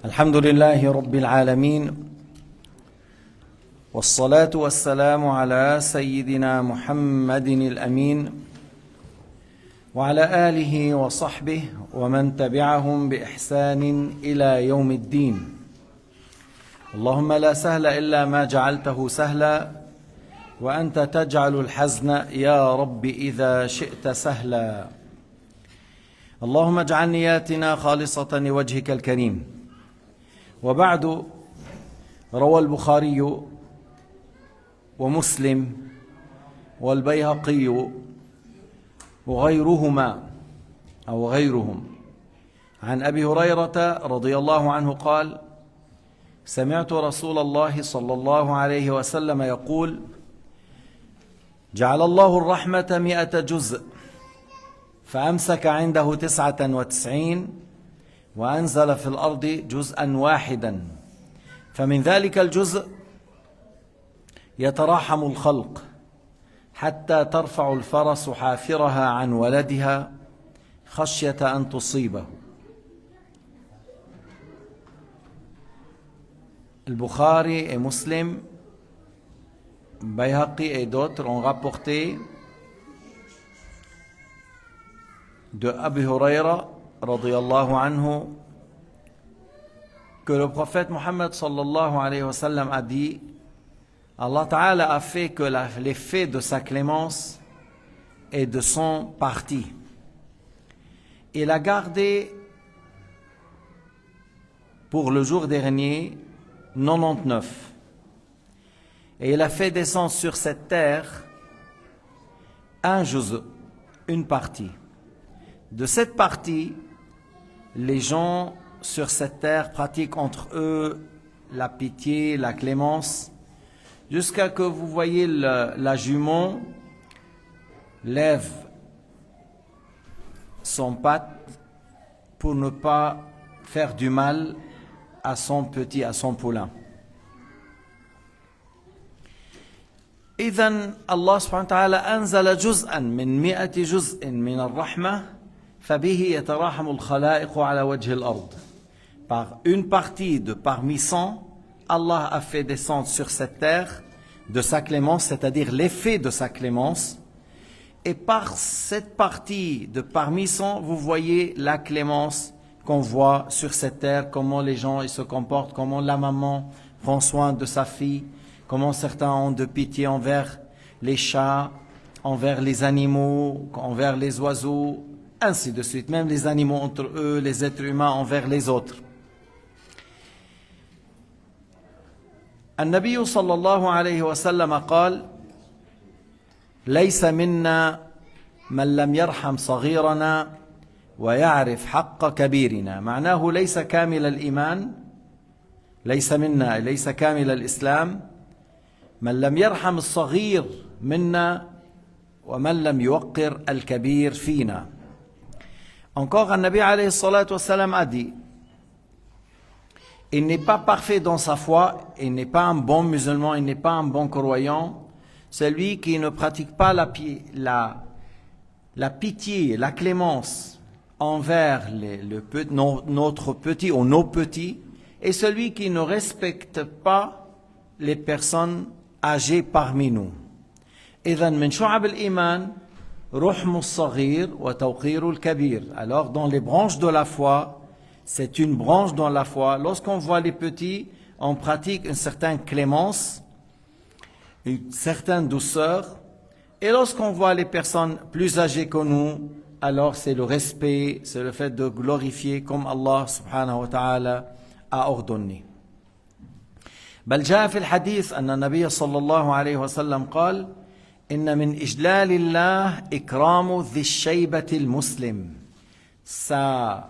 الحمد لله رب العالمين والصلاة والسلام على سيدنا محمد الأمين وعلى آله وصحبه ومن تبعهم بإحسان إلى يوم الدين. اللهم لا سهل إلا ما جعلته سهلا وأنت تجعل الحزن يا رب إذا شئت سهلا. اللهم اجعل نياتنا خالصة لوجهك الكريم. وبعد، روى البخاري ومسلم والبيهقي وغيرهما أو غيرهم عن أبي هريرة رضي الله عنه قال: سمعت رسول الله صلى الله عليه وسلم يقول: جعل الله الرحمة 100 جزء فأمسك عنده 99 وأنزل في الأرض جزءا واحدا، فمن ذلك الجزء يتراحم الخلق حتى ترفع الفرس حافرها عن ولدها خشية أن تصيبه. Al-Bukhari et Muslim, Bayhaqi et d'autres ont rapporté de Abu Huraira radiyallahu anhu que le prophète Mohammed sallallahu alayhi wa sallam a dit: Allah Ta'ala a fait que l'effet de sa clémence est de son parti. Il a gardé pour le jour dernier 99. Et il a fait descendre sur cette terre un juz', une partie. De cette partie, les gens sur cette terre pratiquent entre eux la pitié, la clémence, jusqu'à que vous voyez la jument lève son patte pour ne pas faire du mal à son petit, à son poulain. إذن الله سبحانه وتعالى أنزل جزءا من 100 جزء من الرحمة فبه يتراحم الخلائق على وجه الأرض. Par une partie de parmi 100, Allah a fait descendre sur cette terre de sa clémence, c'est-à-dire l'effet de sa clémence. Et par cette partie de parmi 100, vous voyez la clémence qu'on voit sur cette terre, comment les gens ils se comportent, comment la maman prend soin de sa fille, comment certains ont de pitié envers les chats, envers les animaux, envers les oiseaux, ainsi de suite. Même les animaux entre eux, les êtres humains envers les autres. النبي صلى الله عليه وسلم قال: ليس منا من لم يرحم صغيرنا ويعرف حق كبيرنا. معناه ليس كامل الإيمان، ليس منا، ليس كامل الإسلام من لم يرحم الصغير منا ومن لم يوقر الكبير فينا. Encore un Nabi alayhi salatu wassalam a dit: il n'est pas parfait dans sa foi, il n'est pas un bon musulman, il n'est pas un bon croyant, celui qui ne pratique pas la pitié, la clémence envers notre petit ou nos petits, et celui qui ne respecte pas les personnes âgées parmi nous. إذن من شعب الإيمان رحم الصغير وتوقير الكبير. Alors dans les branches de la foi, c'est une branche dans la foi. Lorsqu'on voit les petits, on pratique une certaine clémence, une certaine douceur. Et lorsqu'on voit les personnes plus âgées que nous, alors c'est le respect, c'est le fait de glorifier comme Allah subhanahu wa ta'ala a ordonné. بل جاء في الحديث أن النبي صلى الله عليه وسلم قال: إن من إجلال الله إكرام ذي الشيبة المسلم. Ça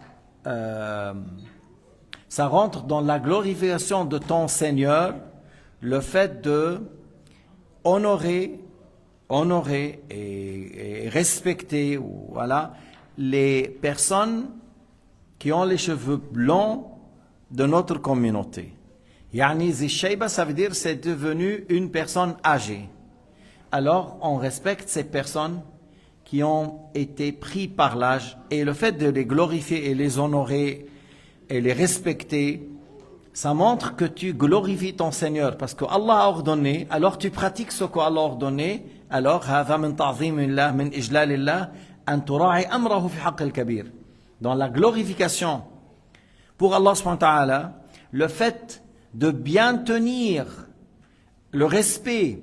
rentre dans la glorification de ton Seigneur, le fait de honorer et respecter, voilà, les personnes qui ont les cheveux blancs de notre communauté. Yani zi shayba, ça veut dire c'est devenu une personne âgée. Alors on respecte ces personnes qui ont été pris par l'âge, et le fait de les glorifier et les honorer et les respecter, ça montre que tu glorifies ton Seigneur parce que Allah a ordonné, alors tu pratiques ce qu'Allah a ordonné, alors هذا من تعظيم الله من إجلال الله أن تراعي أمره في حق الكبير. Dans la glorification pour Allah subhanahu wa ta'ala, le fait de bien tenir le respect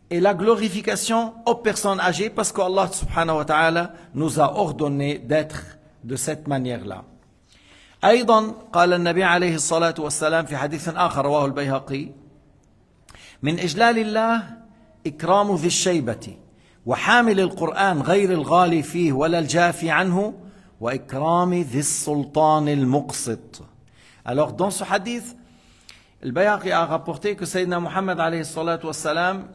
et la glorification aux personnes âgées parce qu'Allah subhanahu wa ta'ala nous a ordonné d'être de cette manière-là. أيضا قال النبي عليه الصلاة والسلام في حديث آخر رواه البيهقي من إجلال الله إكرام ذي الشيبة وحامل القرآن غير الغالي فيه ولا الجافي عنه وإكرام ذي السلطان المقسط. Alors dans ce hadith, le Bayhaqi a rapporté que Sayyidina Muhammad alayhi salatu wassalam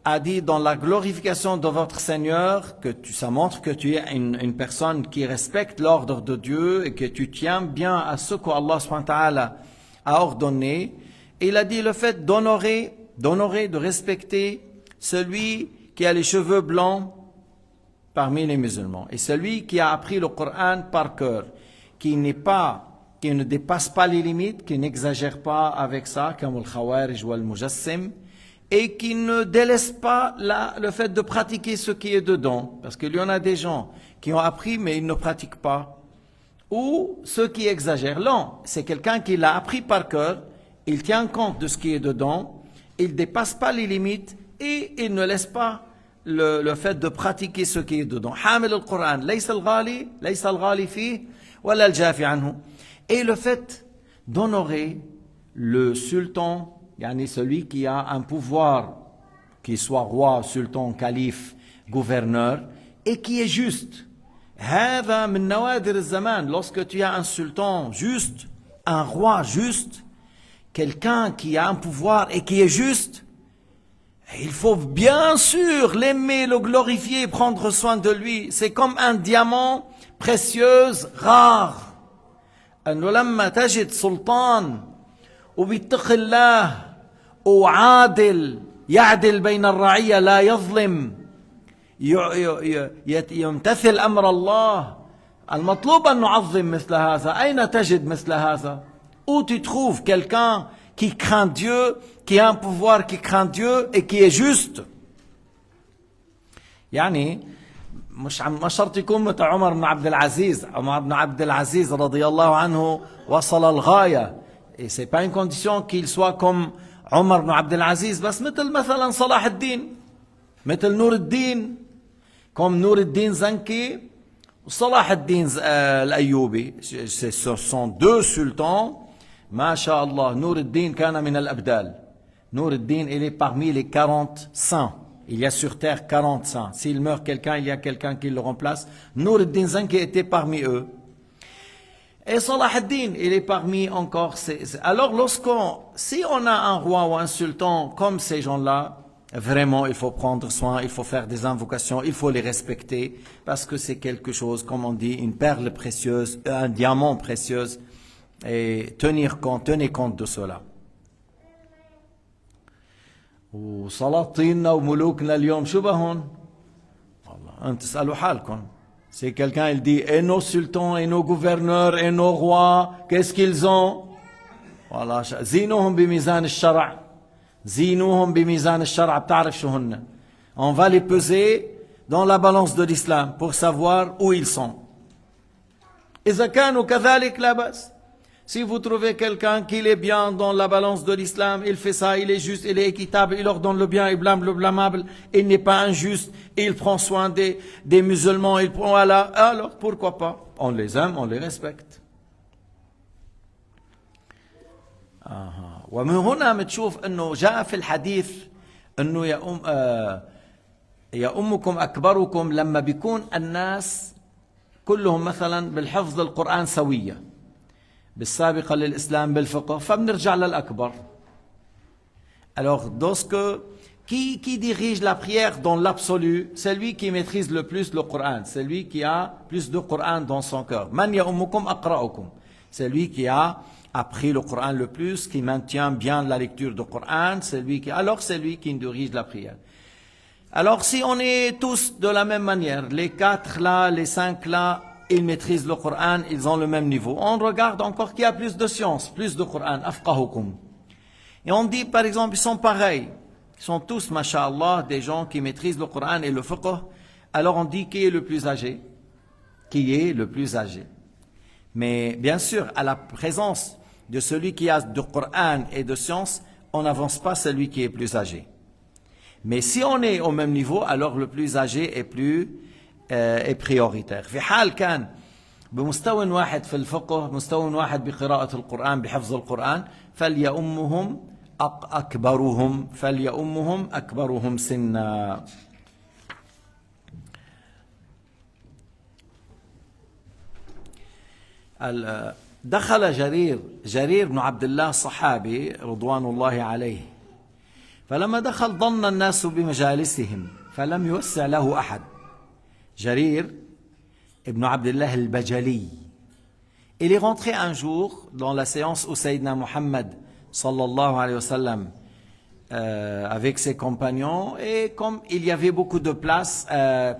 a dit dans la glorification de votre Seigneur que ça montre que tu es une personne qui respecte l'ordre de Dieu et que tu tiens bien à ce qu'Allah subhanahu wa ta'ala a ordonné. Et il a dit le fait d'honorer, de respecter celui qui a les cheveux blancs parmi les musulmans et celui qui a appris le Coran par cœur, qui ne dépasse pas les limites, qui n'exagère pas avec ça, comme le Khawarij ou le Mujassim, et qui ne délaisse pas le fait de pratiquer ce qui est dedans. Parce qu'il y en a des gens qui ont appris mais ils ne pratiquent pas. Ou ceux qui exagèrent. Non, c'est quelqu'un qui l'a appris par cœur, il tient compte de ce qui est dedans, il ne dépasse pas les limites et il ne laisse pas le fait de pratiquer ce qui est dedans. Hamil al-Qur'an, laysa al-ghali fi, wala al-jafi anhu. Et le fait d'honorer le sultan, yani celui qui a un pouvoir, qu'il soit roi, sultan, calife, gouverneur, et qui est juste. هذا من نوادر الزمان. Lorsque tu as un sultan juste, un roi juste, quelqu'un qui a un pouvoir et qui est juste, il faut bien sûr l'aimer, le glorifier, prendre soin de lui. C'est comme un diamant précieux, rare. أنه لما تجد سلطان وبيتقي الله وعادل يعدل بين الرعية لا يظلم يمتثل أمر الله المطلوب أن نعظم مثل هذا. أين تجد مثل هذا؟ Où tu trouves quelqu'un qui craint Dieu, qui a un pouvoir, qui craint Dieu et qui est juste. يعني مش شرط يكون مثل عمر بن عبد العزيز. عمر بن عبد العزيز رضي الله عنه وصل الغاية. Et c'est pas une condition qu'il soit comme عمر بن عبد العزيز بس مثلا صلاح الدين, مثل نور الدين, comme نور الدين زنكي وصلاح الدين الأيوبي. Ce sont deux sultans. ما شاء الله. نور الدين كان من الأبدال. نور الدين il est parmi les 40 saints. Il y a sur terre 40 saints. S'il meurt quelqu'un, il y a quelqu'un qui le remplace. Nour al-Din Zanki était parmi eux. Et Salah ad-Din, il est parmi encore. Alors si on a un roi ou un sultan comme ces gens-là, vraiment il faut prendre soin, il faut faire des invocations, il faut les respecter, parce que c'est quelque chose, comme on dit, une perle précieuse, un diamant précieux, et tenez compte de cela. وسلاطيننا وملوكنا اليوم شو بهون؟ والله انت تسالوا حالكم. C'est quelqu'un il dit et nos sultans et nos gouverneurs et nos rois qu'est-ce qu'ils ont? والله زينوهم بميزان الشرع. زينوهم بميزان الشرع. بتعرف شو هن؟ On va les peser dans la balance de l'islam pour savoir où ils sont. إذا كانوا كذلك لا بأس. Si vous trouvez quelqu'un qui est bien dans la balance de l'islam, il fait ça, il est juste, il est équitable, il ordonne le bien, il blâme le blâmable, il n'est pas injuste, il prend soin des musulmans, il prend Allah, alors pourquoi pas? On les aime, on les respecte. ومن هنا بتشوف انه جاء في الحديث انه يا امكم اكبركم لما بيكون الناس كلهم مثلا بالحفظ القرآن سوية. بالسابقة للإسلام بالفقه فبنرجع للأكبر. Alors qui dirige la prière dans l'absolu? Celui qui maîtrise le plus le Coran, celui qui a plus de Coran dans son cœur. Man ya'ummukum aqra'ukum. Celui qui a appris le Coran le plus, qui maintient bien la lecture du Coran, celui qui dirige la prière. Alors si on est tous de la même manière, les 4 là, les 5 là, ils maîtrisent le Coran, ils ont le même niveau. On regarde encore qui a plus de science, plus de Coran, afqahukum. Et on dit, par exemple, ils sont pareils. Ils sont tous, masha'Allah, des gens qui maîtrisent le Coran et le fiqh. Alors on dit qui est le plus âgé? Qui est le plus âgé? Mais bien sûr, à la présence de celui qui a du Coran et de science, on n'avance pas celui qui est plus âgé. Mais si on est au même niveau, alors le plus âgé est prioritaire. في حال كان بمستوى واحد في الفقه، مستوى واحد بقراءة القرآن، بحفظ القرآن، فليؤمهم أكبرهم سنا. دخل جرير بن عبد الله الصحابي رضوان الله عليه، فلما دخل ضن الناس بمجالسهم فلم يوسع له أحد. Jarir ibn Abdullah al-Bajali. Il est rentré un jour dans la séance où Sayyidina Muhammad sallallahu alayhi wa sallam avec ses compagnons, et comme il y avait beaucoup de place,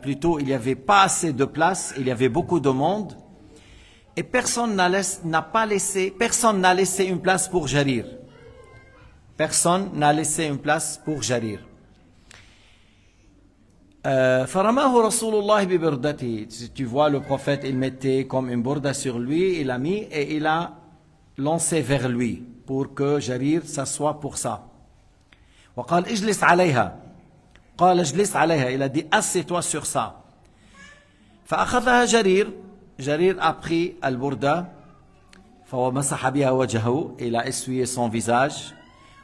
plutôt il n'y avait pas assez de place, il y avait beaucoup de monde, et personne n'a laissé une place pour Jarir. Personne n'a laissé une place pour Jarir. فرماه رسول الله ببردته. Tu vois, le prophète, il mettait comme une bourda sur lui, il a mis et il a lancé vers lui pour que Jarir s'assoie pour ça. وقال اجلس عليها. قال اجلس عليها. Il a dit assieds-toi sur ça. فأخذها Jarir a pris al-bourda, فمسح بها وجهه. Il a essuyé son visage.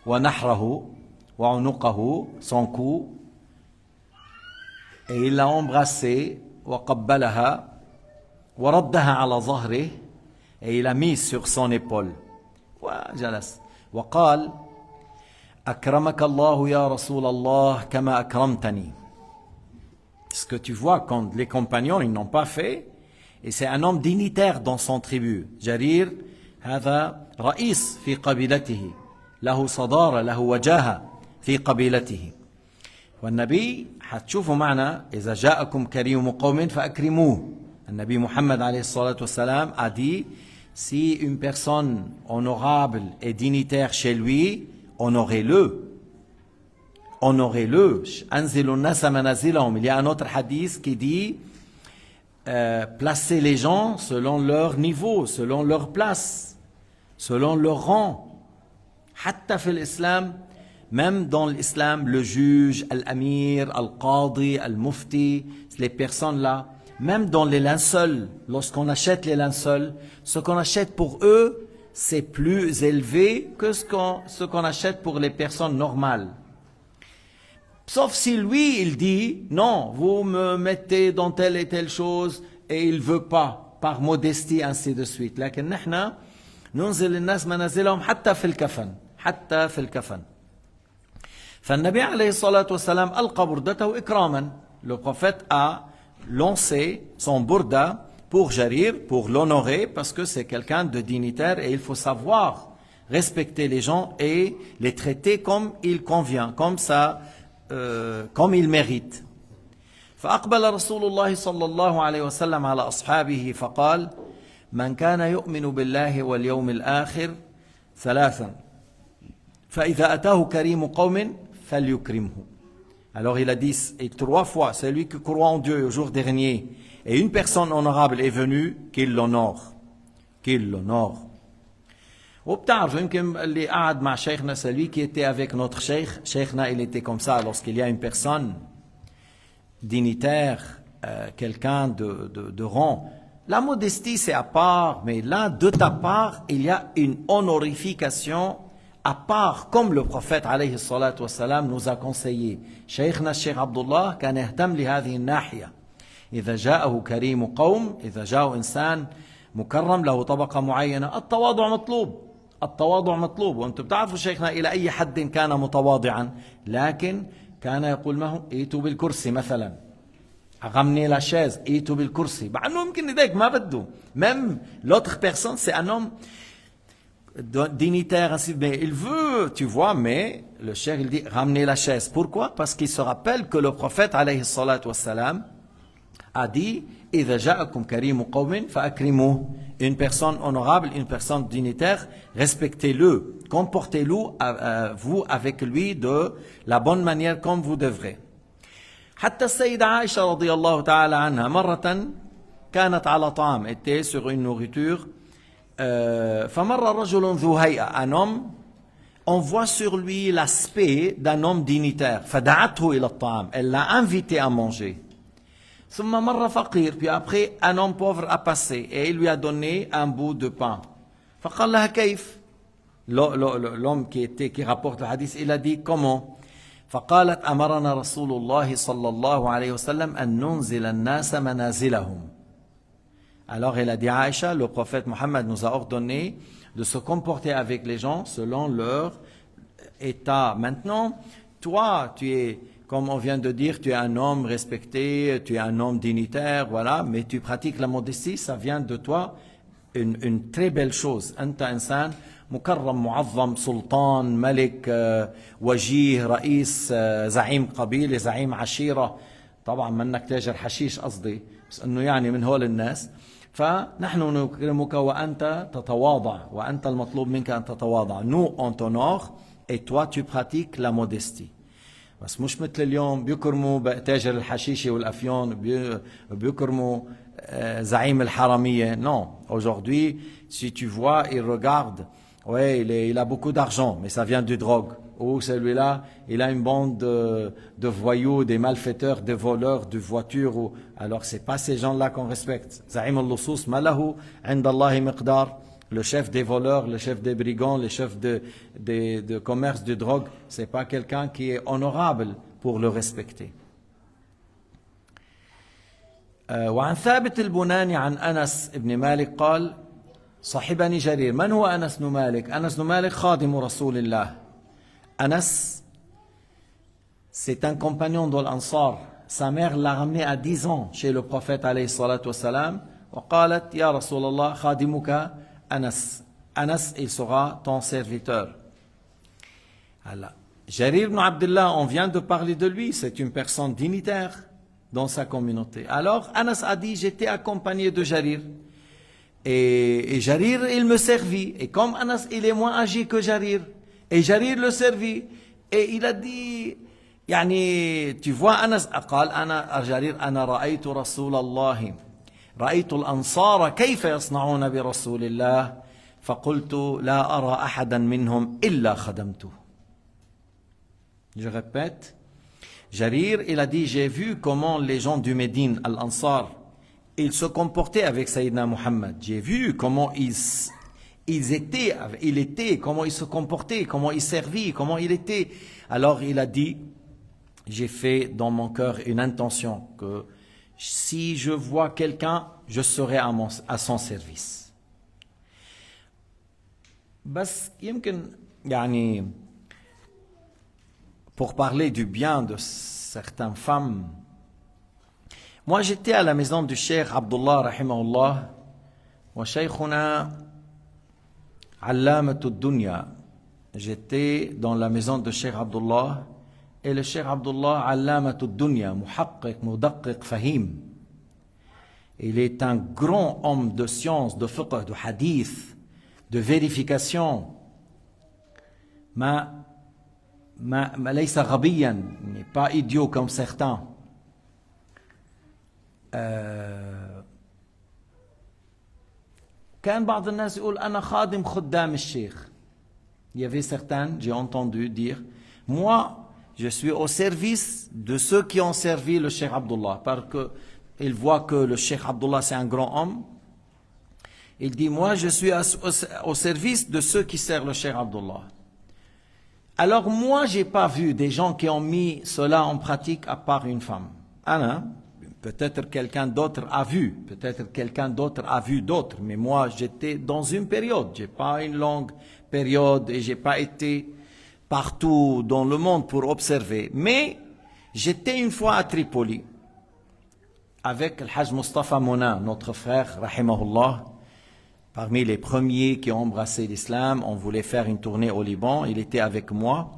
ونحره وعنقه, son cou. Et il l'a embrassé, وقبلها وردها على ظهره, et il a mis sur son épaule. وجلس وقال أكرمك الله يا رسول الله كما أكرمتني. Ce que tu vois quand les compagnons ils n'ont pas fait, et c'est un homme dignitaire dans son tribu. Jarir هذا رئيس في قبيلته, له صدارة, له وجاهة في قبيلته. والنبي حتشوفوا معنا إذا جاءكم كريم قوم فأكرموه. النبي محمد عليه الصلاة والسلام a dit, si une personne honorable et dignitaire chez lui, honorez-le. Honorez-le. أنزلوا الناس منازلهم. Il y a un autre hadith qui dit placez les gens selon leur niveau, selon leur place, selon leur rang. حتى في الإسلام, même dans l'islam, le juge, al-amir, al-qadi, al-mufti, les personnes-là, même dans les linceuls, lorsqu'on achète les linceuls, ce qu'on achète pour eux, c'est plus élevé que ce qu'on achète pour les personnes normales. Sauf si lui, il dit, non, vous me mettez dans telle et telle chose, et il ne veut pas, par modestie, ainsi de suite. لكن نحن ننزل الناس منازلهم حتى في الكفن, حتى في الكفن. فالنبي عليه الصلاة والسلام ألقى بردته إكراما. Le prophète a lancé son burda pour Jarir, pour l'honorer, parce que c'est quelqu'un de dignitaire et il faut savoir respecter les gens et les traiter comme il convient, comme ça, comme ils méritent. فأقبل رسول الله صلى الله عليه وسلم على أصحابه فقال من كان يؤمن بالله واليوم الآخر ثلاثا فإذا أتاه كريم قوم فليكرمه. Alors il a dit et 3 fois, celui qui croit en Dieu au jour dernier et une personne honorable est venue, qu'il l'honore. Qu'il l'honore. وبتعرفوا يمكن اللي قعد مع شيخنا, celui qui était avec notre cheikh, sheikhna il était comme ça, lorsqu'il y a une personne dignitaire, quelqu'un de rang, la modestie c'est à part, mais là de ta part il y a une honorification à part, comme le prophète alayhi salatu wassalam nous a conseillé. شيخنا الشيخ عبد الله كان يهتم لهذه الناحية. إذا جاءه كريم قوم, إذا جاءه إنسان مكرم له طبقة معينة, التواضع مطلوب. التواضع مطلوب. وأنتم بتعرفوا شيخنا إلى أي حد كان متواضعا, لكن كان يقول ما هو ايتوا بالكرسي مثلا, ramenez la chaise, ايتوا بالكرسي, مع أنه يمكن يديك ما بده. Même l'autre personne c'est un homme dignitaire, ainsi, mais il veut, tu vois, mais le cheikh il dit ramenez la chaise. Pourquoi? Parce qu'il se rappelle que le prophète alayhi salatu wassalam a dit إذا جاءكم كريم قوم فأكرموه. Une personne honorable, une personne dignitaire, respectez-le, comportez-vous avec lui de la bonne manière comme vous devrez. حتى السيدة عائشة رضي الله تعالى عنها مرة كانت على طعام, était sur une nourriture, فمر رجل ذو هيئة, un homme, on voit sur lui l'aspect d'un homme dignitaire. فدعته إلى الطعام, elle l'a invité à manger. ثم مر فقير, puis après un homme pauvre a passé et il lui a donné un bout de pain. فقال لها كيف, l'homme qui rapporte le hadith, il a dit comment. فقالت أمرنا رسول الله صلى الله عليه وسلم أن ننزل الناس منازلهم. Alors elle a dit à Aïcha, le prophète Mohammed nous a ordonné de se comporter avec les gens selon leur état. Maintenant, toi, tu es, comme on vient de dire, tu es un homme respecté, tu es un homme dignitaire, voilà, mais tu pratiques la modestie, ça vient de toi, une très belle chose. أنت إنسان مكرم معظم سلطان ملك وجيه رئيس زعيم قبيلة زعيم عشيرة. طبعا منك تاجر حشيش قصدي, بس انه يعني من هول الناس. فنحن نكرمك وأنت تتواضع, وأنت المطلوب منك أن تتواضع. Nous on t'honore et toi tu pratiques la modestie. بس مش مثل اليوم بيكرموا تاجر الحشيشة والأفيون, بيكرموا زعيم الحرامية. Non, aujourd'hui, si tu vois, ils regardent, ouais, il a beaucoup d'argent, mais ça vient du drogue. Ou celui-là, il a une bande de voyous, des malfaiteurs, des voleurs de voitures. Ou... Alors, c'est pas ces gens-là qu'on respecte. Za'im al-Lusus, malahu, indallahi miqdar. Le chef des voleurs, le chef des brigands, le chef de commerce de drogue, c'est pas quelqu'un qui est honorable pour le respecter. وعن ثابت البناني عن أنس بن مالك قال صاحبني جرير. من هو أنس بن مالك؟ أنس بن مالك خادم رسول الله. Anas, c'est un compagnon de l'Ansar. Sa mère l'a ramené à 10 ans chez le prophète alayhi salatu wassalam. وقالت يا رسول الله خادمك Anas. Anas, il sera ton serviteur. Alors, Jarir ibn Abdullah, on vient de parler de lui, c'est une personne dignitaire dans sa communauté. Alors, Anas a dit, j'étais accompagné de Jarir. Et Jarir, il me servit. Et comme Anas, il est moins âgé que Jarir, et Jarir le servit, et il a dit, يعني, tu vois Anas, قال أنا جرير أنا رأيت رسول الله رأيت الأنصار كيف يصنعون برسول الله فقلت لا أرى أحدا منهم إلا خدمته. Je répète, Jarir, il a dit, j'ai vu comment les gens du Médine, Al-Ansar, ils se comportaient avec Sayyidina Muhammad. J'ai vu comment il était, comment ils se comportaient, comment ils servaient, comment il était. Alors il a dit, j'ai fait dans mon cœur une intention que si je vois quelqu'un, je serai à son service. بس يمكن يعني pour parler du bien de certaines femmes. Moi j'étais à la maison du Cheikh Abdullah rahimahullah wa Sheikhuna Allamat ad-Dunya. J'étais dans la maison de Cheikh Abdullah et le Cheikh Abdullah Allamat ad-Dunya, muhaqqiq, mudaqqiq, fahim. Il est un grand homme de science, de fiqh, de hadith, de vérification. ما ليس غبيا, il n'est pas idiot comme certains. كان بعض الناس يقول أنا خادم خدام الشيخ. Il y avait certains, j'ai entendu dire, moi je suis au service de ceux qui ont servi le Cheikh Abdullah, parce qu'il voit que le Cheikh Abdullah c'est un grand homme. Il dit, moi je suis au service de ceux qui servent le Cheikh Abdullah. Alors moi, j'ai pas vu des gens qui ont mis cela en pratique à part une femme. Anna, peut-être quelqu'un d'autre a vu, peut-être quelqu'un d'autre a vu d'autres, mais moi, j'étais dans une période. J'ai pas une longue période et j'ai pas été partout dans le monde pour observer. Mais j'étais une fois à Tripoli avec le Hajj Mustafa Mona, notre frère, rahimahullah. Parmi les premiers qui ont embrassé l'islam, on voulait faire une tournée au Liban, il était avec moi.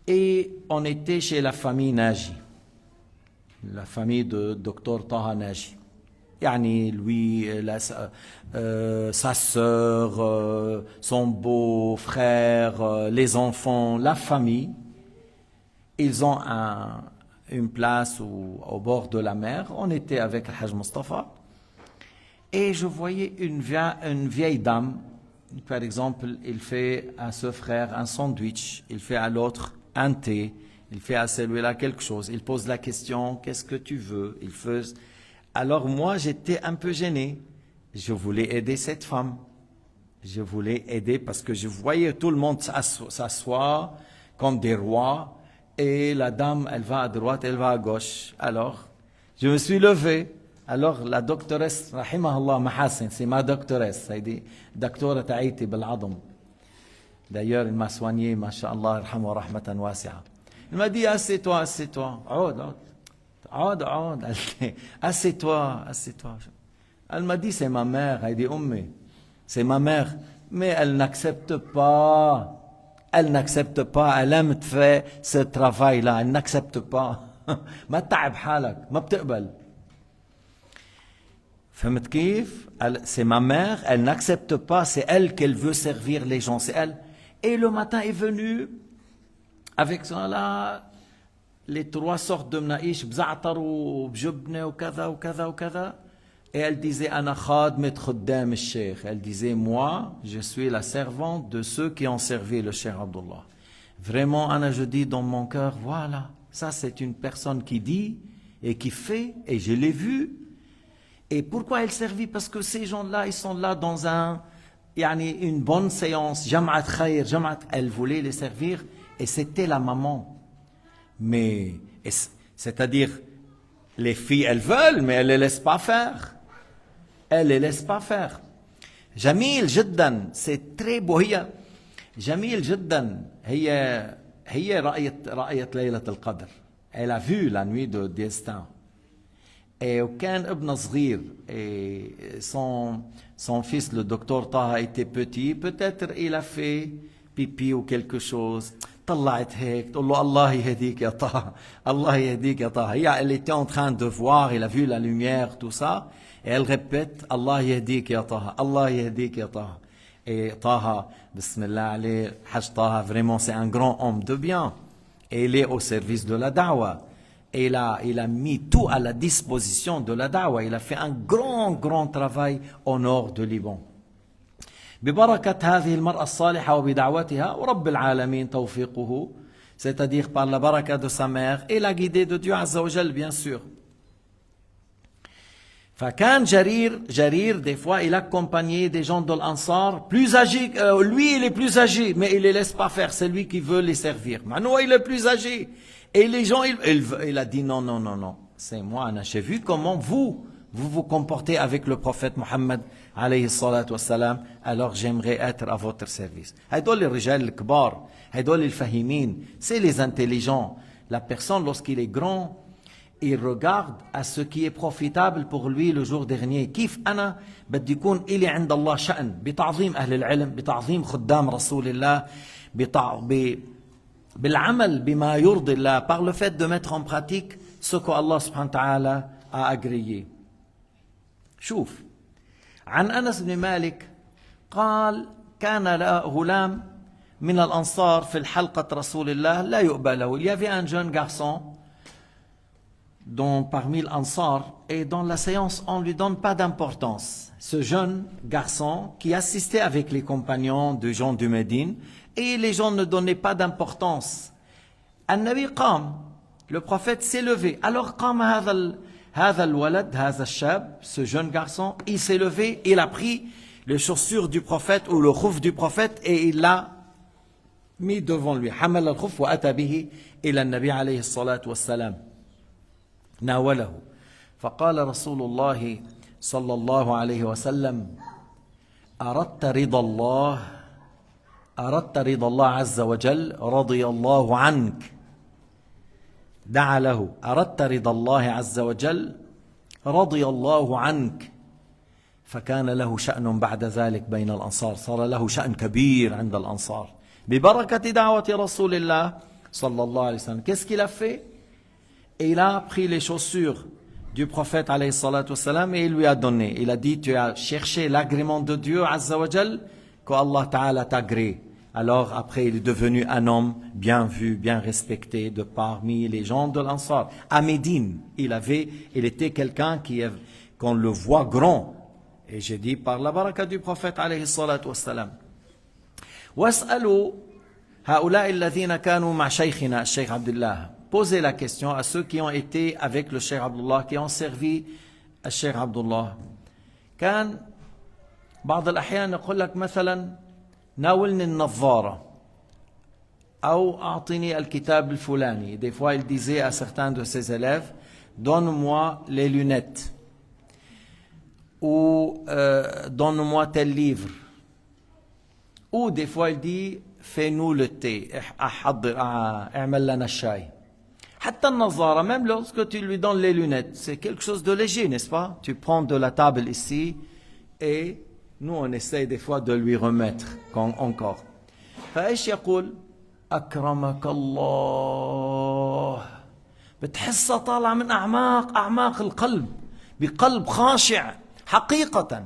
Et on était chez la famille Naji. la famille de Dr Taha Naji. Yani lui, sa sœur, son beau-frère, les enfants, la famille, ils ont une place au bord de la mer. On était avec le Hajj Mustafa et je voyais une vieille dame. Par exemple, il fait à ce frère un sandwich, il fait à l'autre un thé, il fait à celui-là quelque chose. Il pose la question, qu'est-ce que tu veux? Il fait... Alors moi, j'étais un peu gêné. Je voulais aider cette femme. Je voulais aider parce que je voyais tout le monde s'asseoir comme des rois. Et la dame, elle va à droite, elle va à gauche. Alors, je me suis levé. Alors, la doctoresse, rahimahullah Mahassin, c'est ma doctoresse. Ça dit, docteur Taïti Bel'adam. D'ailleurs, il m'a soigné, masha'Allah, irhamu wa rahmatan wasi'a. Il m'a dit, assieds-toi, assieds-toi. Assieds-toi, assieds-toi. Elle m'a dit, c'est ma mère. Elle dit, Ummi, c'est ma mère. Mais elle n'accepte pas. Elle n'accepte pas. Elle aime faire ce travail-là. Elle n'accepte pas. ما تتعب حالك. ما بتقبل. فهمت كيف؟ C'est ma mère. Elle n'accepte pas. C'est elle qu'elle veut servir les gens. C'est elle. Et le matin est venu avec ça là. Les 3 sortes de mnaïch, bza'tar ou bjubne ou kada ou kada ou kada. Et elle disait, Ana khadmet khuddam al-Cheikh. Elle disait, moi, je suis la servante de ceux qui ont servi le Cheikh Abdullah. Vraiment, Ana, je dis dans mon cœur, voilà, ça c'est une personne qui dit et qui fait, et je l'ai vu. Et pourquoi elle servit? Parce que ces gens-là, ils sont là dans une bonne séance, jam'at khayr, elle voulait les servir, et c'était la maman. Mais, c'est-à-dire, les filles, elles veulent, mais elles ne les laissent pas faire. Elles ne les laissent pas faire. Jamil jiddan, c'est très beau. Jamil jiddan, هي رأيت ليلة القدر. Elle a vu la nuit de destin. Et aucun ibn صغير, et son fils, le docteur Taha, était petit. Peut-être il a fait pipi ou quelque chose. طلعت هيك تقول له الله يهديك يا طه الله يهديك يا طه. Elle était en train de voir, elle a vu la lumière, tout ça, et elle répète Allah يهديك يا طه Allah يهديك يا طه. Et Taha, bismillah alayh, Hajj Taha, vraiment c'est un grand homme de bien, et il est au service de la da'wa, et il a mis tout à la disposition de la da'wa. Il a fait un grand travail au nord de Liban. ببركة هذه المرأة الصالحة وبدعوتها ورب العالمين توفيقه, c'est-à-dire par la baraka de sa mère et la guidée de Dieu Azza wa Jal, bien sûr. فكان جرير, des fois il accompagnait des gens de l'Ansar plus âgés. Lui il est plus âgé, mais il les laisse pas faire, c'est lui qui veut les servir. Maintenant il est plus âgé, et les gens, il a dit non, c'est moi, j'ai vu comment vous comportez avec le prophète Mohammed alayhi salatu wassalam, alors j'aimerais être à votre service. هيدول الرجال الكبار, هيدول الفهيمين, c'est les intelligents. La personne, lorsqu'il est grand, il regarde à ce qui est profitable pour lui le jour dernier. كيف أنا بدي يكون إلي عند الله شأن بتعظيم أهل العلم, بتعظيم خدام رسول الله, بالعمل بما يرضي الله, par le fait de mettre en pratique ce que Allah subhanahu wa ta'ala a agréé. شوف, عن أنس بن مالك قال كان غلام من الأنصار في الحلقة رسول الله لا يؤبى له. Il y avait un jeune garçon parmi l'Ansar, et dans la séance on ne lui donne pas d'importance. Ce jeune garçon qui assistait avec les compagnons de gens du Médine, et les gens ne donnaient pas d'importance. النبي قام, le prophète s'est levé. Alors قام هذا الولد, هذا الشاب, ce jeune garçon, il s'est levé, il a pris les chaussures du prophète ou le khouf du prophète et il l'a mis devant lui. حمل الخف وأتى به إلى النبي عليه الصلاة والسلام. ناوله. فقال رسول الله صلى الله عليه وسلم أردت رضا الله عز وجل رضي الله عنك. دعا له أردت رضا الله عز وجل رضي الله عنك. فكان له شأن بعد ذلك بين الأنصار, صار له شأن كبير عند الأنصار ببركة دعوة رسول الله صلى الله عليه وسلم. Qu'est-ce qu'il a fait? Et il a pris les chaussures du prophète alayhi salatu wassalam et il lui a donné. Il a dit, tu as cherché l'agrément de Dieu azza wa jal, qu'Allah ta'ala t'agrée. Alors après il est devenu un homme bien vu, bien respecté de parmi les gens de l'Ansar. À Médine, il était quelqu'un qu'on le voit grand. Et j'ai dit par la baraka du prophète alayhi salatu wassalam. Was'alu ha'ula'i alladhina kanu ma shaykhina, Cheikh Abdullah. Posez la question à ceux qui ont été avec le Cheikh Abdullah, qui ont servi le Cheikh Abdullah. كان بعض الأحيان يقول لك مثلا ناولني النظارة أو أعطني الكتاب الفلاني. Des fois il disait à certains de ses élèves, donne-moi les lunettes ou donne-moi tel livre. Ou des fois il dit, fais-nous le thé, اعمل لنا الشاي. حتى النظارة, même lorsque tu lui donnes les lunettes, c'est quelque chose de léger, n'est-ce pas? Tu prends de la table ici et nous on essaye des fois de lui remettre encore. فايش يقول؟ أكرمك الله. بتحسها طالعة من أعماق القلب, بقلب خاشع حقيقة.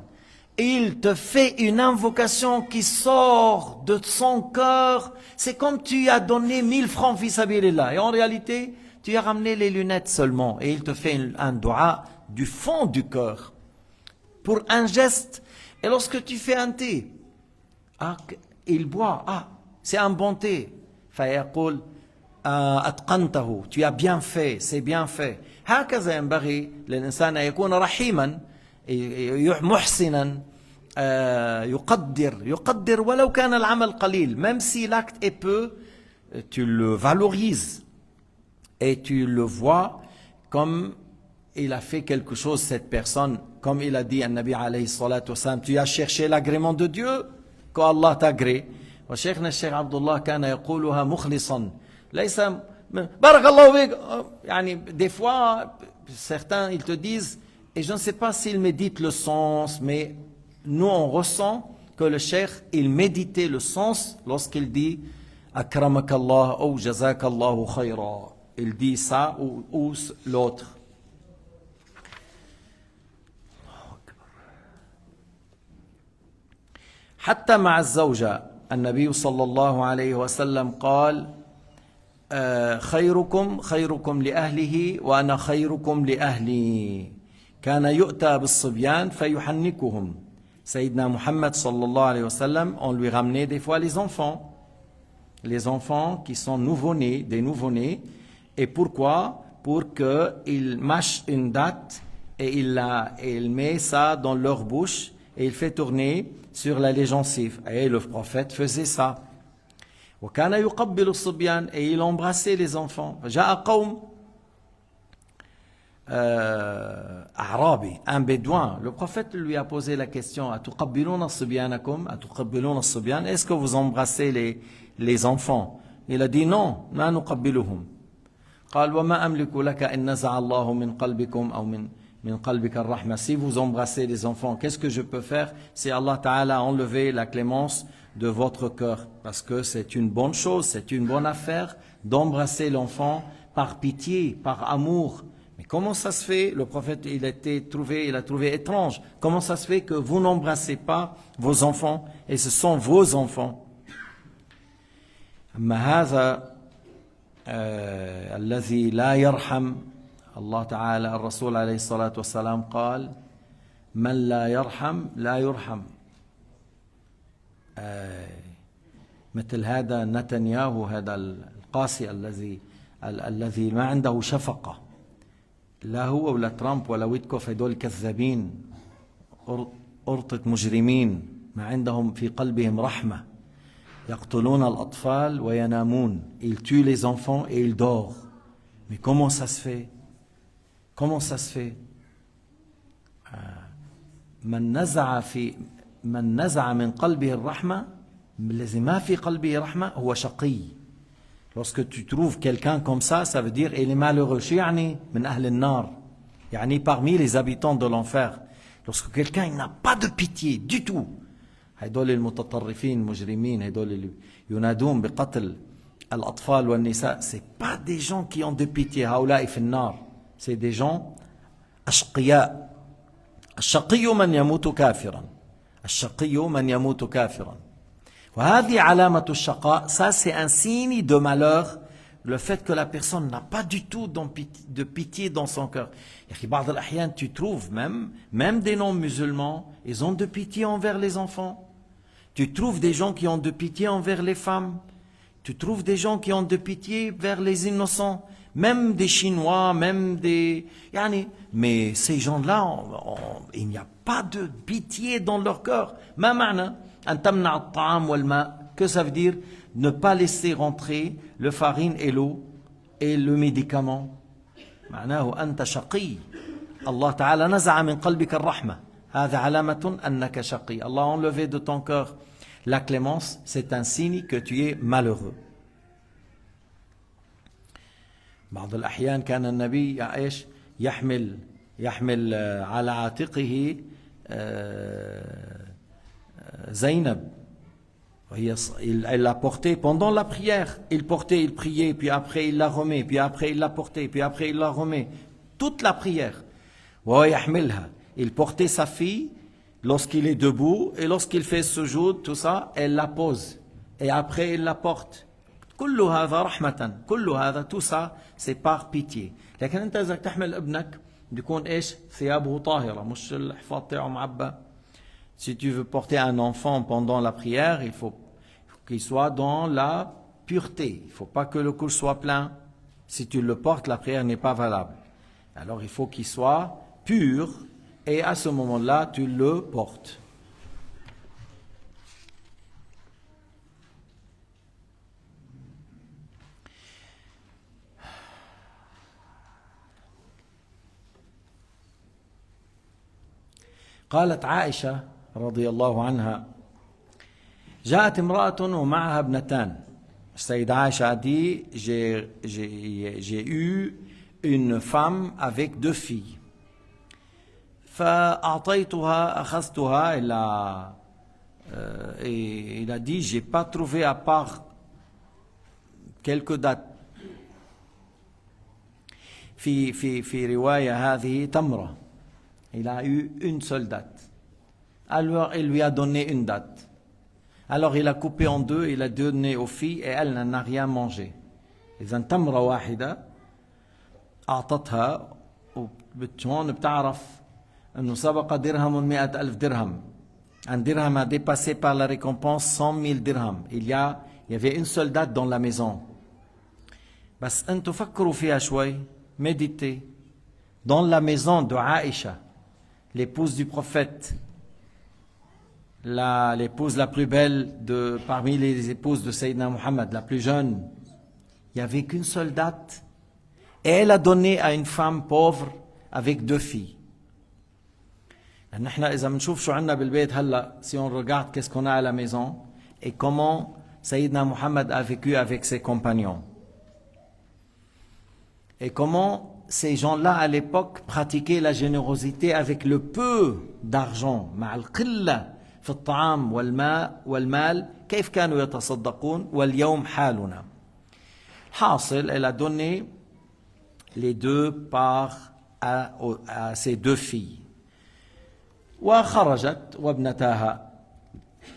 Il te fait une invocation qui sort de son cœur. C'est comme tu as donné 1000 francs fi sabilillah. Et en réalité, tu as ramené les lunettes seulement. Et il te fait un dua du fond du cœur. Pour un geste. Et lorsque tu fais un thé, il boit. C'est un bon thé. فيقول أتقنته. Tu as bien fait. C'est bien fait. هكذا ينبغي للإنسان أن يكون رحيما محسنا يقدر ولو كان العمل قليل. Même si l'acte est peu, tu le valorises et tu le vois comme il a fait quelque chose, cette personne. Comme il a dit à Nabi alayhi salatu wassalam, tu as cherché l'agrément de Dieu, qu'Allah t'agrée. وشيخنا الشيخ عبد الله كان يقولها مخلصا ليس بارك الله فيك. يعني des fois certains ils te disent, et je ne sais pas s'ils méditent le sens, mais nous on ressent que le cheikh il méditait le sens lorsqu'il dit akramakallah ou jazakallahu khayra. Il dit ça ou l'autre. حتى مع الزوجة النبي صلى الله عليه وسلم قال خيركم لأهله وأنا خيركم لأهلي. كان يؤتى بالصبيان فيحنكهم. Sayyidina Muhammad sallallahu alayhi wa sallam, on lui ramenait des fois les enfants qui sont nouveau-nés, des nouveau-nés. Et pourquoi? Pour qu'ils mâchent une date et il met ça dans leur bouche et il fait tourner sur la gencive. Et le prophète faisait ça. وكان يقبل الصبيان, et il embrassait les enfants. جاء قوم أعرابي, un bédouin. Le prophète lui a posé la question, أتقبلون صبيانكم أتقبلون الصبيان, est-ce que vous embrassez les enfants? Il a dit non, ما نقبلهم. قال وما أملك لك إن نزع الله من قلبكم أو من قلبك الرحمة. Si vous embrassez les enfants, qu'est-ce que je peux faire si Allah Ta'ala a enlevé la clémence de votre cœur? Parce que c'est une bonne chose, c'est une bonne affaire d'embrasser l'enfant par pitié, par amour. Mais comment ça se fait? Le prophète il a trouvé étrange. Comment ça se fait que vous n'embrassez pas vos enfants et ce sont vos enfants? أما هذا الذي لا يرحم الله تعالى, الرسول عليه الصلاة والسلام قال من لا يرحم لا يرحم. مثل هذا نتنياهو, هذا القاسي الذي ما عنده شفقة, لا هو ولا ترامب ولا ويتكوف, هدول كذابين أرطة مجرمين ما عندهم في قلبهم رحمة. يقتلون الأطفال وينامون. Ils tuent les enfants et ils dorment. Mais comment ça se fait? Comment ça se fait? من نزع من قلبه الرحمة, الذي ما في قلبه رحمة هو شقي. Lorsque tu trouves quelqu'un comme ça veut dire il est malheureux. شو يعني من أهل النار, يعني parmi les habitants de l'enfer. Lorsque quelqu'un il n'a pas de pitié du tout. هدول المتطرفين مجرمين, هدول اللي ينادون بقتل al-atfal wa nisa, c'est pas des gens qui ont de pitié. Haoula'i fi an-nar. C'est des gens ashqiya. الشقي من يموت كافرا. الشقي من يموت كافرا. وهذه علامة الشقاء. Ça c'est un signe de malheur. Le fait que la personne n'a pas du tout de pitié dans son cœur. بعض الأحيان tu trouves même des non-musulmans, ils ont de pitié envers les enfants. Tu trouves des gens qui ont de pitié envers les femmes. Tu trouves des gens qui ont de pitié vers les innocents. Même des Chinois, même des... Mais ces gens-là, il n'y a pas de pitié dans leur cœur. ما معنى أن تمنع الطعام والماء? Que ça veut dire? Ne pas laisser rentrer le farine et l'eau et le médicament. معناه أنت شقي. الله تعالى نزع من قلبك الرحمة. هذا علامة أنك شقي. Allah a enlevé de ton cœur la clémence, c'est un signe que tu es malheureux. بعض الأحيان كان النبي إيش يحمل على عاتقه زينب. Il l'a porté pendant la prière. Il portait, il priait, puis après il la remet, puis après il la portait, puis après il la remet. Toute la prière. Il portait sa fille lorsqu'il est debout et lorsqu'il fait sujoud, tout ça, elle la pose. Et après il la porte. كل هذا رحمة. كل هذا tout ça c'est par pitié. لكن أنت إذا تحمل ابنك بيكون إيش ثيابه طاهرة مش الحفاظ تاعه معبى. Si tu veux porter un enfant pendant la prière, il faut qu'il soit dans la pureté. Il ne faut pas que le couche soit plein. Si tu le portes, la prière n'est pas valable. Alors il faut qu'il soit pur et à ce moment-là, tu le portes. قالت عائشة رضي الله عنها جاءت امرأة ومعها ابنتان. السيدة عائشة a dit j'ai eu une femme avec deux filles. فأعطيتها أخذتها. Il a dit j'ai pas trouvé à part quelques dates. في رواية هذه تمرة. Il a eu une seule date. Alors il lui a donné une date. Alors il a coupé en deux, il a donné aux filles et elle n'a rien mangé. إذا تمرة واحدة أعطتها. وبتشون بتعرف أنه سبق درهم 100,000 درهم. Un dirham a dépassé par la récompense 100,000 dirhams. Il y avait une seule date dans la maison. بس أنتوا فكروا فيها شوي. Méditez. Dans la maison de Aïcha, l'épouse du prophète, l'épouse la plus belle parmi les épouses de Sayyidina Muhammad, la plus jeune, il n'y avait qu'une seule date. Et elle a donné à une femme pauvre avec deux filles. نحن إذا بنشوف شو عنا بالبيت هلا, si on regarde qu'est-ce qu'on a à la maison et comment Sayyidina Muhammad a vécu avec ses compagnons. Et comment ces gens-là à l'époque pratiquaient la générosité avec le peu d'argent. مع القلة في الطعام والماء والمال كيف كانوا يتصدقون واليوم حالنا. حاصل, elle a donné les deux parts à ses deux filles. وخرجت وابنتاها.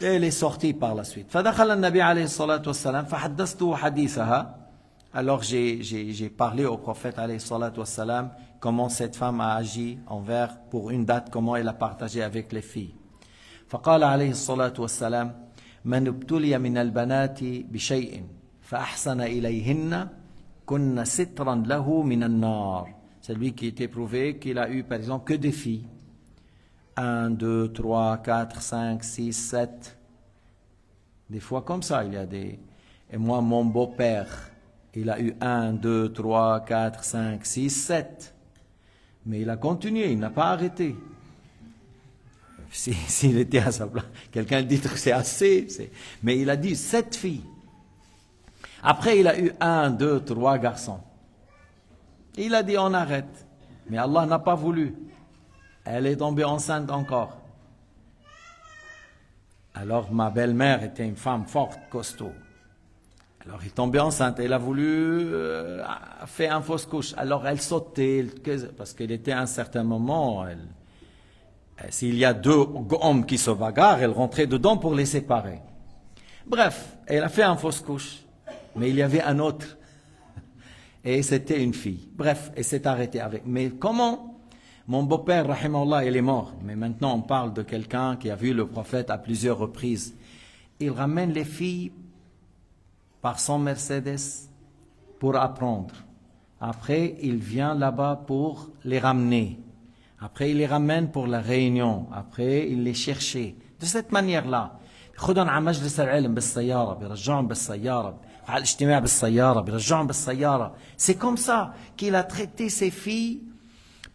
Elle est sortie par la suite. فدخل النبي عليه الصلاة والسلام فحدثته حديثها. Alors j'ai parlé au prophète alayhi salatu wassalam comment cette femme a agi pour une date, comment elle a partagé avec les filles. فقال عليه الصلاة والسلام من ابتلي من البنات بشيء فأحسن إليهن كن سترا له من النار. Celui qui est éprouvé qu'il a eu par exemple que des filles. 1, 2, 3, 4, 5, 6, 7. Des fois comme ça il y a des... Et moi mon beau-père, il a eu 1, 2, 3, 4, 5, 6, 7. Mais il a continué, il n'a pas arrêté. S'il était à sa place, quelqu'un dit que c'est assez. Mais il a dit 7 filles. Après, il a eu 1, 2, 3 garçons. Il a dit on arrête. Mais Allah n'a pas voulu. Elle est tombée enceinte encore. Alors ma belle-mère était une femme forte, costaud. Alors, il est tombé enceinte. Elle a voulu faire une fausse couche. Alors, elle sautait, parce qu'elle était à un certain moment, s'il y a deux hommes qui se bagarrent, elle rentrait dedans pour les séparer. Bref, elle a fait une fausse couche. Mais il y avait un autre. Et c'était une fille. Bref, elle s'est arrêtée avec. Mais comment? Mon beau-père, rahimahullah, il est mort. Mais maintenant, on parle de quelqu'un qui a vu le prophète à plusieurs reprises. Il ramène les filles par son Mercedes pour apprendre. Après, il vient là-bas pour les ramener. Après, il les ramène pour la réunion. Après, il les cherchait. De cette manière-là. خدهم على مجلس العلم بالسيارة بيرجعهم بالسيارة على الاجتماع بالسيارة بيرجعهم بالسيارة. C'est comme ça qu'il a traité ses filles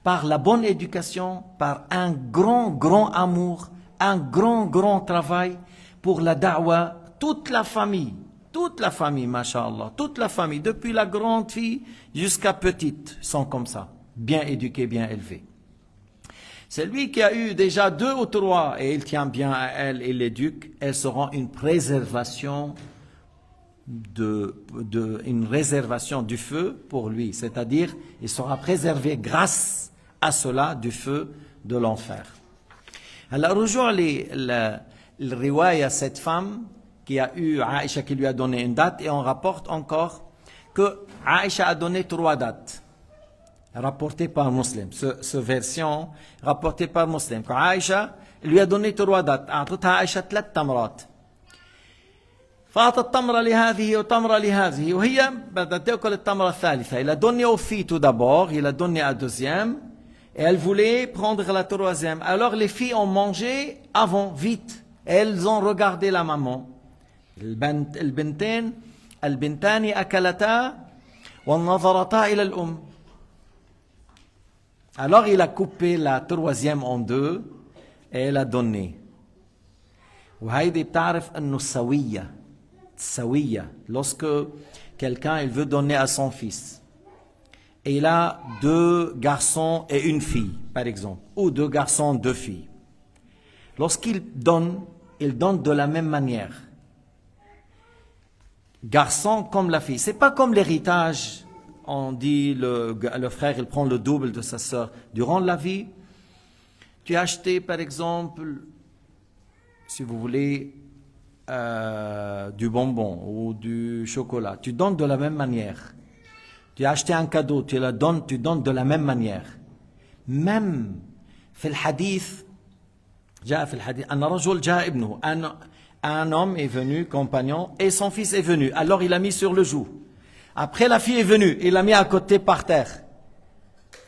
par la bonne éducation, par un grand amour, un grand travail pour la da'wa. Toute la famille, masha'Allah, toute la famille, depuis la grande fille jusqu'à petite, sont comme ça, bien éduquées, bien élevées. Celui qui a eu déjà 2 ou 3 et il tient bien à elle et l'éduque, elles seront une préservation une réservation du feu pour lui, c'est-à-dire il sera préservé grâce à cela du feu de l'enfer. Alors aujourd'hui le riwaya, cette femme qui a eu Aïcha qui lui a donné une date, et on rapporte encore que Aïcha a donné 3 dates. Rapporté par Muslim, ce version rapporté par Muslim, qu'Aïcha lui a donné 3 dates. أعطتها عائشة 3 تمرات. فأعطت تمرة لهذه وتمرة لهذه وهي بدأت تأكل التمرة الثالثة. Il a donné aux filles tout d'abord, il a donné à deuxième, et elle voulait prendre la troisième. Alors les filles ont mangé avant, vite. Elles ont regardé la maman. البنتان أكلتا ونظرتا إلى الأم. Alors il a coupé la troisième en 2 et elle a donné. وهيدي بتعرف انه السوية lorsque quelqu'un il veut donner à son fils et il a 2 garçons et une fille par exemple, ou 2 garçons, 2 filles. Lorsqu'il donne, il donne de la même manière. Garçon comme la fille. C'est pas comme l'héritage. On dit le frère, il prend le double de sa sœur. Durant la vie, tu as acheté, par exemple, si vous voulez, du bonbon ou du chocolat. Tu donnes de la même manière. Tu as acheté un cadeau, tu donnes de la même manière. Même, في الحديث, جاء في الحديث, أن رجل جاء ابنه, un homme est venu, compagnon, et son fils est venu. Alors il l'a mis sur le joug. Après, la fille est venue, il l'a mis à côté par terre.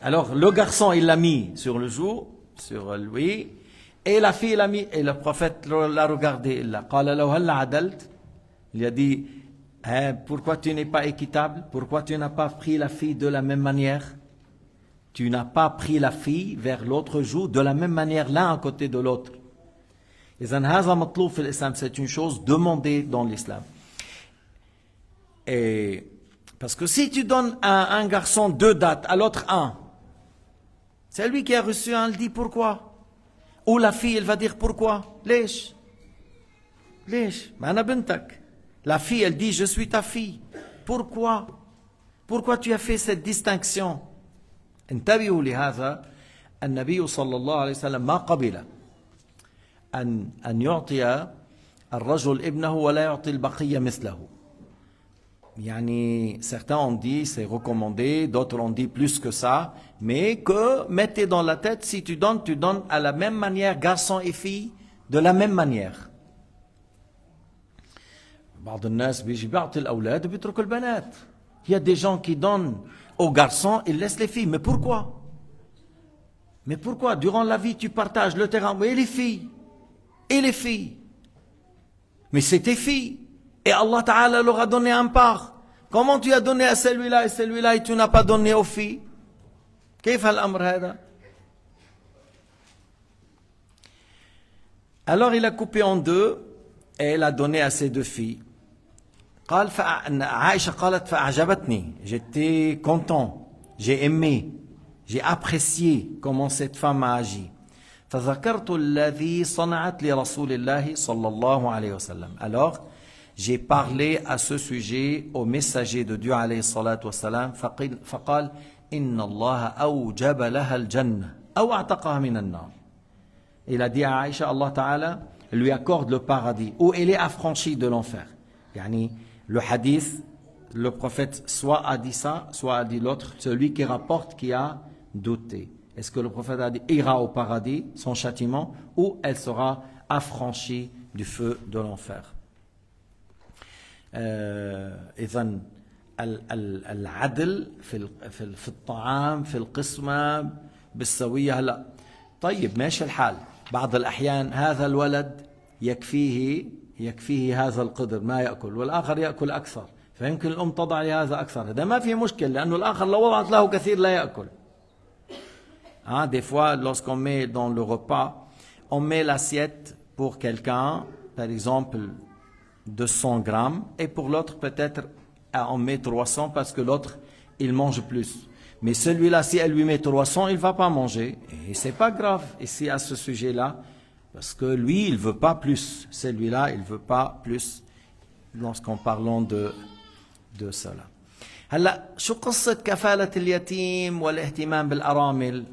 Alors, le garçon, il l'a mis sur le joug, sur lui, et la fille l'a mis, et le prophète l'a regardé. Il a dit, pourquoi tu n'es pas équitable? Pourquoi tu n'as pas pris la fille de la même manière? Tu n'as pas pris la fille vers l'autre joug de la même manière, l'un à côté de l'autre. C'est une chose demandée dans l'islam. Et parce que si tu donnes à un garçon 2 dates, à l'autre 1, c'est lui qui a reçu un, il dit pourquoi? Ou la fille, elle va dire pourquoi? Lèche. La fille, elle dit je suis ta fille. Pourquoi? Pourquoi tu as fait cette distinction? انتبهوا لهذا. النبي صلى الله عليه وسلم ما قبل أن يعطي الرجل ابنه ولا يعطي البقية مثله. Yani, certains ont dit c'est recommandé, d'autres ont dit plus que ça, mais que mettez dans la tête, si tu donnes à la même manière, garçons et filles, de la même manière. Il y a des gens qui donnent aux garçons, ils laissent les filles. Mais pourquoi? Mais pourquoi? Durant la vie, tu partages le terrain. Et les filles? Et les filles? Mais c'est tes filles. Et Allah Ta'ala leur a donné un part. Comment tu as donné à celui-là et tu n'as pas donné aux filles? كيف الأمر هذا? Alors il a coupé en 2 et elle a donné à ses 2 filles. قال عائشة قالت فأعجبتني. J'étais content, j'ai aimé, j'ai apprécié comment cette femme a agi. فذكرت الذي صنعت لرسول الله صلى الله عليه وسلم. Alors j'ai parlé à ce sujet au messager de Dieu alayhi salatu wassalam, فقال إن الله أوجب لها الجنة أو أعتقها من النار. Il a dit à Aïcha, Allah Ta'ala lui accorde le paradis ou elle est affranchie de l'enfer. Yani, le hadith, le prophète soit a dit ça, soit a dit l'autre, celui qui rapporte qui a douté. Est-ce que le prophète a dit ira au paradis, son châtiment, ou elle sera affranchie du feu de l'enfer? إذن العدل في الطعام في القسمة بالسوية. هلا طيب ماشي الحال، بعض الأحيان هذا الولد يكفيه هذا القدر ما يأكل والآخر يأكل أكثر، فيمكن الأم تضع لهذا أكثر، هذا ما في مشكلة لأنه الآخر لو وضعت له كثير لا يأكل. Des fois, lorsqu'on met dans le repas, on met l'assiette pour quelqu'un, par exemple, de 100 grammes, et pour l'autre, peut-être, on met 300 parce que l'autre, il mange plus. Mais celui-là, si elle lui met 300, il ne va pas manger. Et c'est pas grave, ici, à ce sujet-là, parce que lui, il ne veut pas plus. Celui-là, il ne veut pas plus, lorsqu'on parlons de cela. هلا شو قصة كفالة اليتيم والاهتمام بالأرامل؟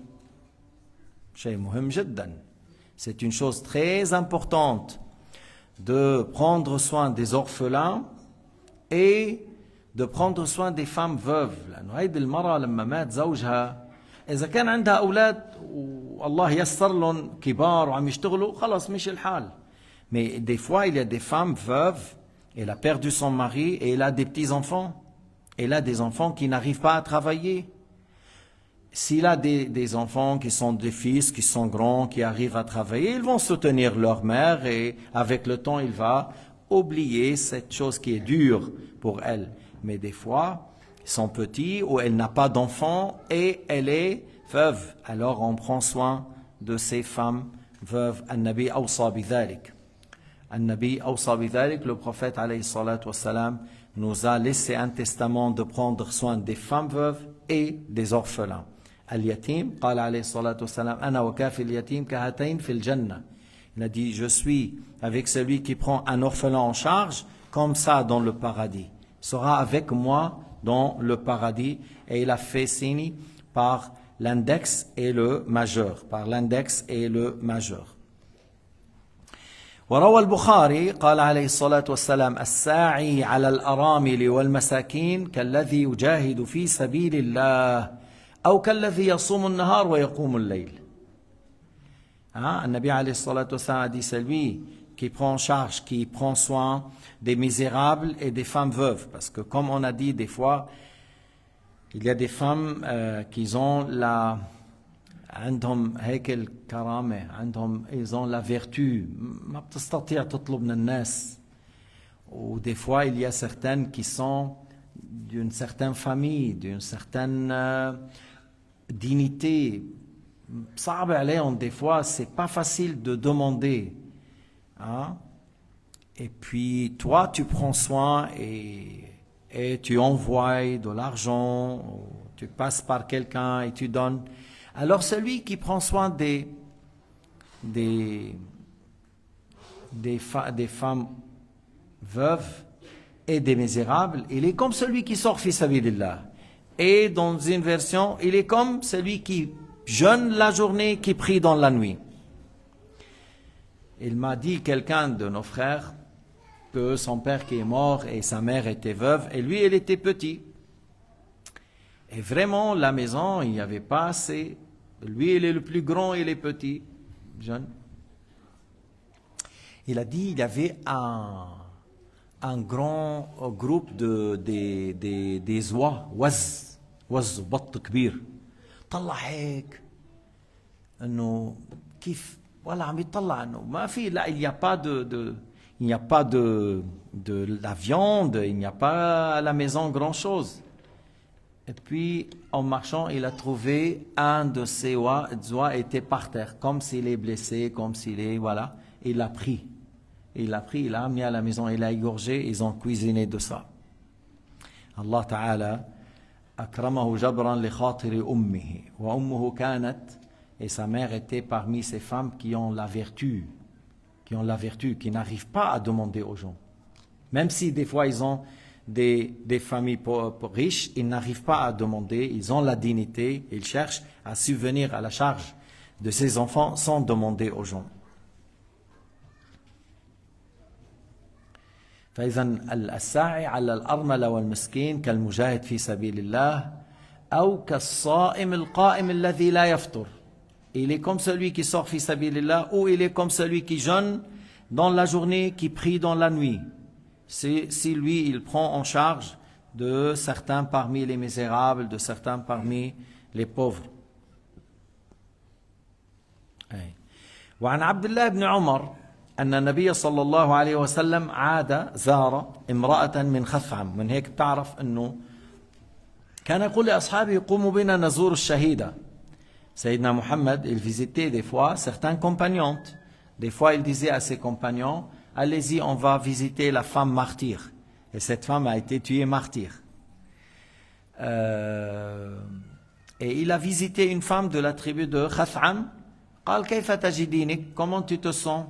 شيء مهم جدا. C'est une chose très importante de prendre soin des orphelins et de prendre soin des femmes veuves. لأنه هيدي المرأة لما مات زوجها إذا كان عندها أولاد والله يسر لهم كبار وعم يشتغلوا خلص مش الحال. Mais des fois il y a des femmes veuves, elle a perdu son mari et elle a des petits-enfants. Elle a des enfants qui n'arrivent pas à travailler. S'il a des enfants qui sont des fils, qui sont grands, qui arrivent à travailler, ils vont soutenir leur mère et avec le temps, il va oublier cette chose qui est dure pour elle. Mais des fois, ils sont petits ou elle n'a pas d'enfants et elle est veuve. Alors on prend soin de ces femmes veuves. An-Nabi awsa bidhalik. An-Nabi awsa bidhalik, le prophète alayhi salatu wassalam, nous a laissé un testament de prendre soin des femmes veuves et des orphelins. Al-Yatim, قال عليه الصلاة والسلام أنا وكافي اليتيم كهاتين في الجنة. Il a dit, je suis avec celui qui prend un orphelin en charge, comme ça dans le paradis. Il sera avec moi dans le paradis. Et il a fait signe par l'index et le majeur. Par l'index et le majeur. وروى البخاري قال عليه الصلاة والسلام الساعي على الأرامل والمساكين كالذي يجاهد في سبيل الله أو كالذي يصوم النهار ويقوم الليل. النبي عليه الصلاة والسلام a dit celui qui prend en charge, qui prend soin des misérables et des femmes veuves. Parce que comme on a dit des fois, il y a des femmes qui ont la... عندهم هيك الكرامة، عندهم ils ont la vertu، ما بتستطيع تطلب من الناس. Ou des fois il y a certaines qui sont d'une certaine famille, d'une certaine dignité. صعب عليهم des fois, c'est pas facile de demander. Et puis toi tu prends soin et tu envoies de l'argent, tu passes par quelqu'un et tu donnes. Alors celui qui prend soin des femmes veuves et des misérables, il est comme celui qui sort fi sabilillah. Et dans une version, il est comme celui qui jeûne la journée, qui prie dans la nuit. Il m'a dit quelqu'un de nos frères que son père qui est mort et sa mère était veuve et lui, il était petit. Et vraiment, la maison, il n'y avait pas assez. Lui, il est le plus grand et les petits, jeune. Il a dit, il y avait un grand groupe des oies, وز بط كبير. طلع هيك انه كيف ولا عم يطلع انه ما في لا il n'y a pas de la viande, il n'y a pas à la maison grand chose. Et puis, en marchant, il a trouvé un de ces oies était par terre, comme s'il est blessé, comme s'il est, voilà. Il l'a pris. Il l'a pris, il l'a amené à la maison, il l'a égorgé, ils ont cuisiné de ça. Allah Ta'ala, akramahu jabran li khatiri ummihi, wa ummuhu kanat, et sa mère était parmi ces femmes qui ont la vertu, qui n'arrivent pas à demander aux gens. Même si des fois ils ont des familles riches, ils n'arrivent pas à demander, ils ont la dignité, ils cherchent à subvenir à la charge de ces enfants sans demander aux gens. فإذا الساعي على الأرملة والمسكين كالمجاهد في سبيل الله أو كالصائم القائم الذي لا يفطر. Il est comme celui qui sort fi sabilillah ou il est comme celui qui jeûne dans la journée, qui prie dans la nuit. Si lui, il prend en charge de certains parmi les misérables, de certains parmi les pauvres. وعن عبد الله بن عمر أن النبي صلى الله عليه وسلم عاد زار امرأة من خثعم. من هيك بتعرف أنه كان يقول لأصحابه قوموا بنا نزور الشهيدة. Sayyidina Muhammad, il visitait des fois certains compagnons. Des fois, il disait à ses compagnons, allez-y, on va visiter la femme martyre. Et cette femme a été tuée martyre. Et il a visité une femme de la tribu de Khath'am. قال كيف تجدينك? Comment tu te sens?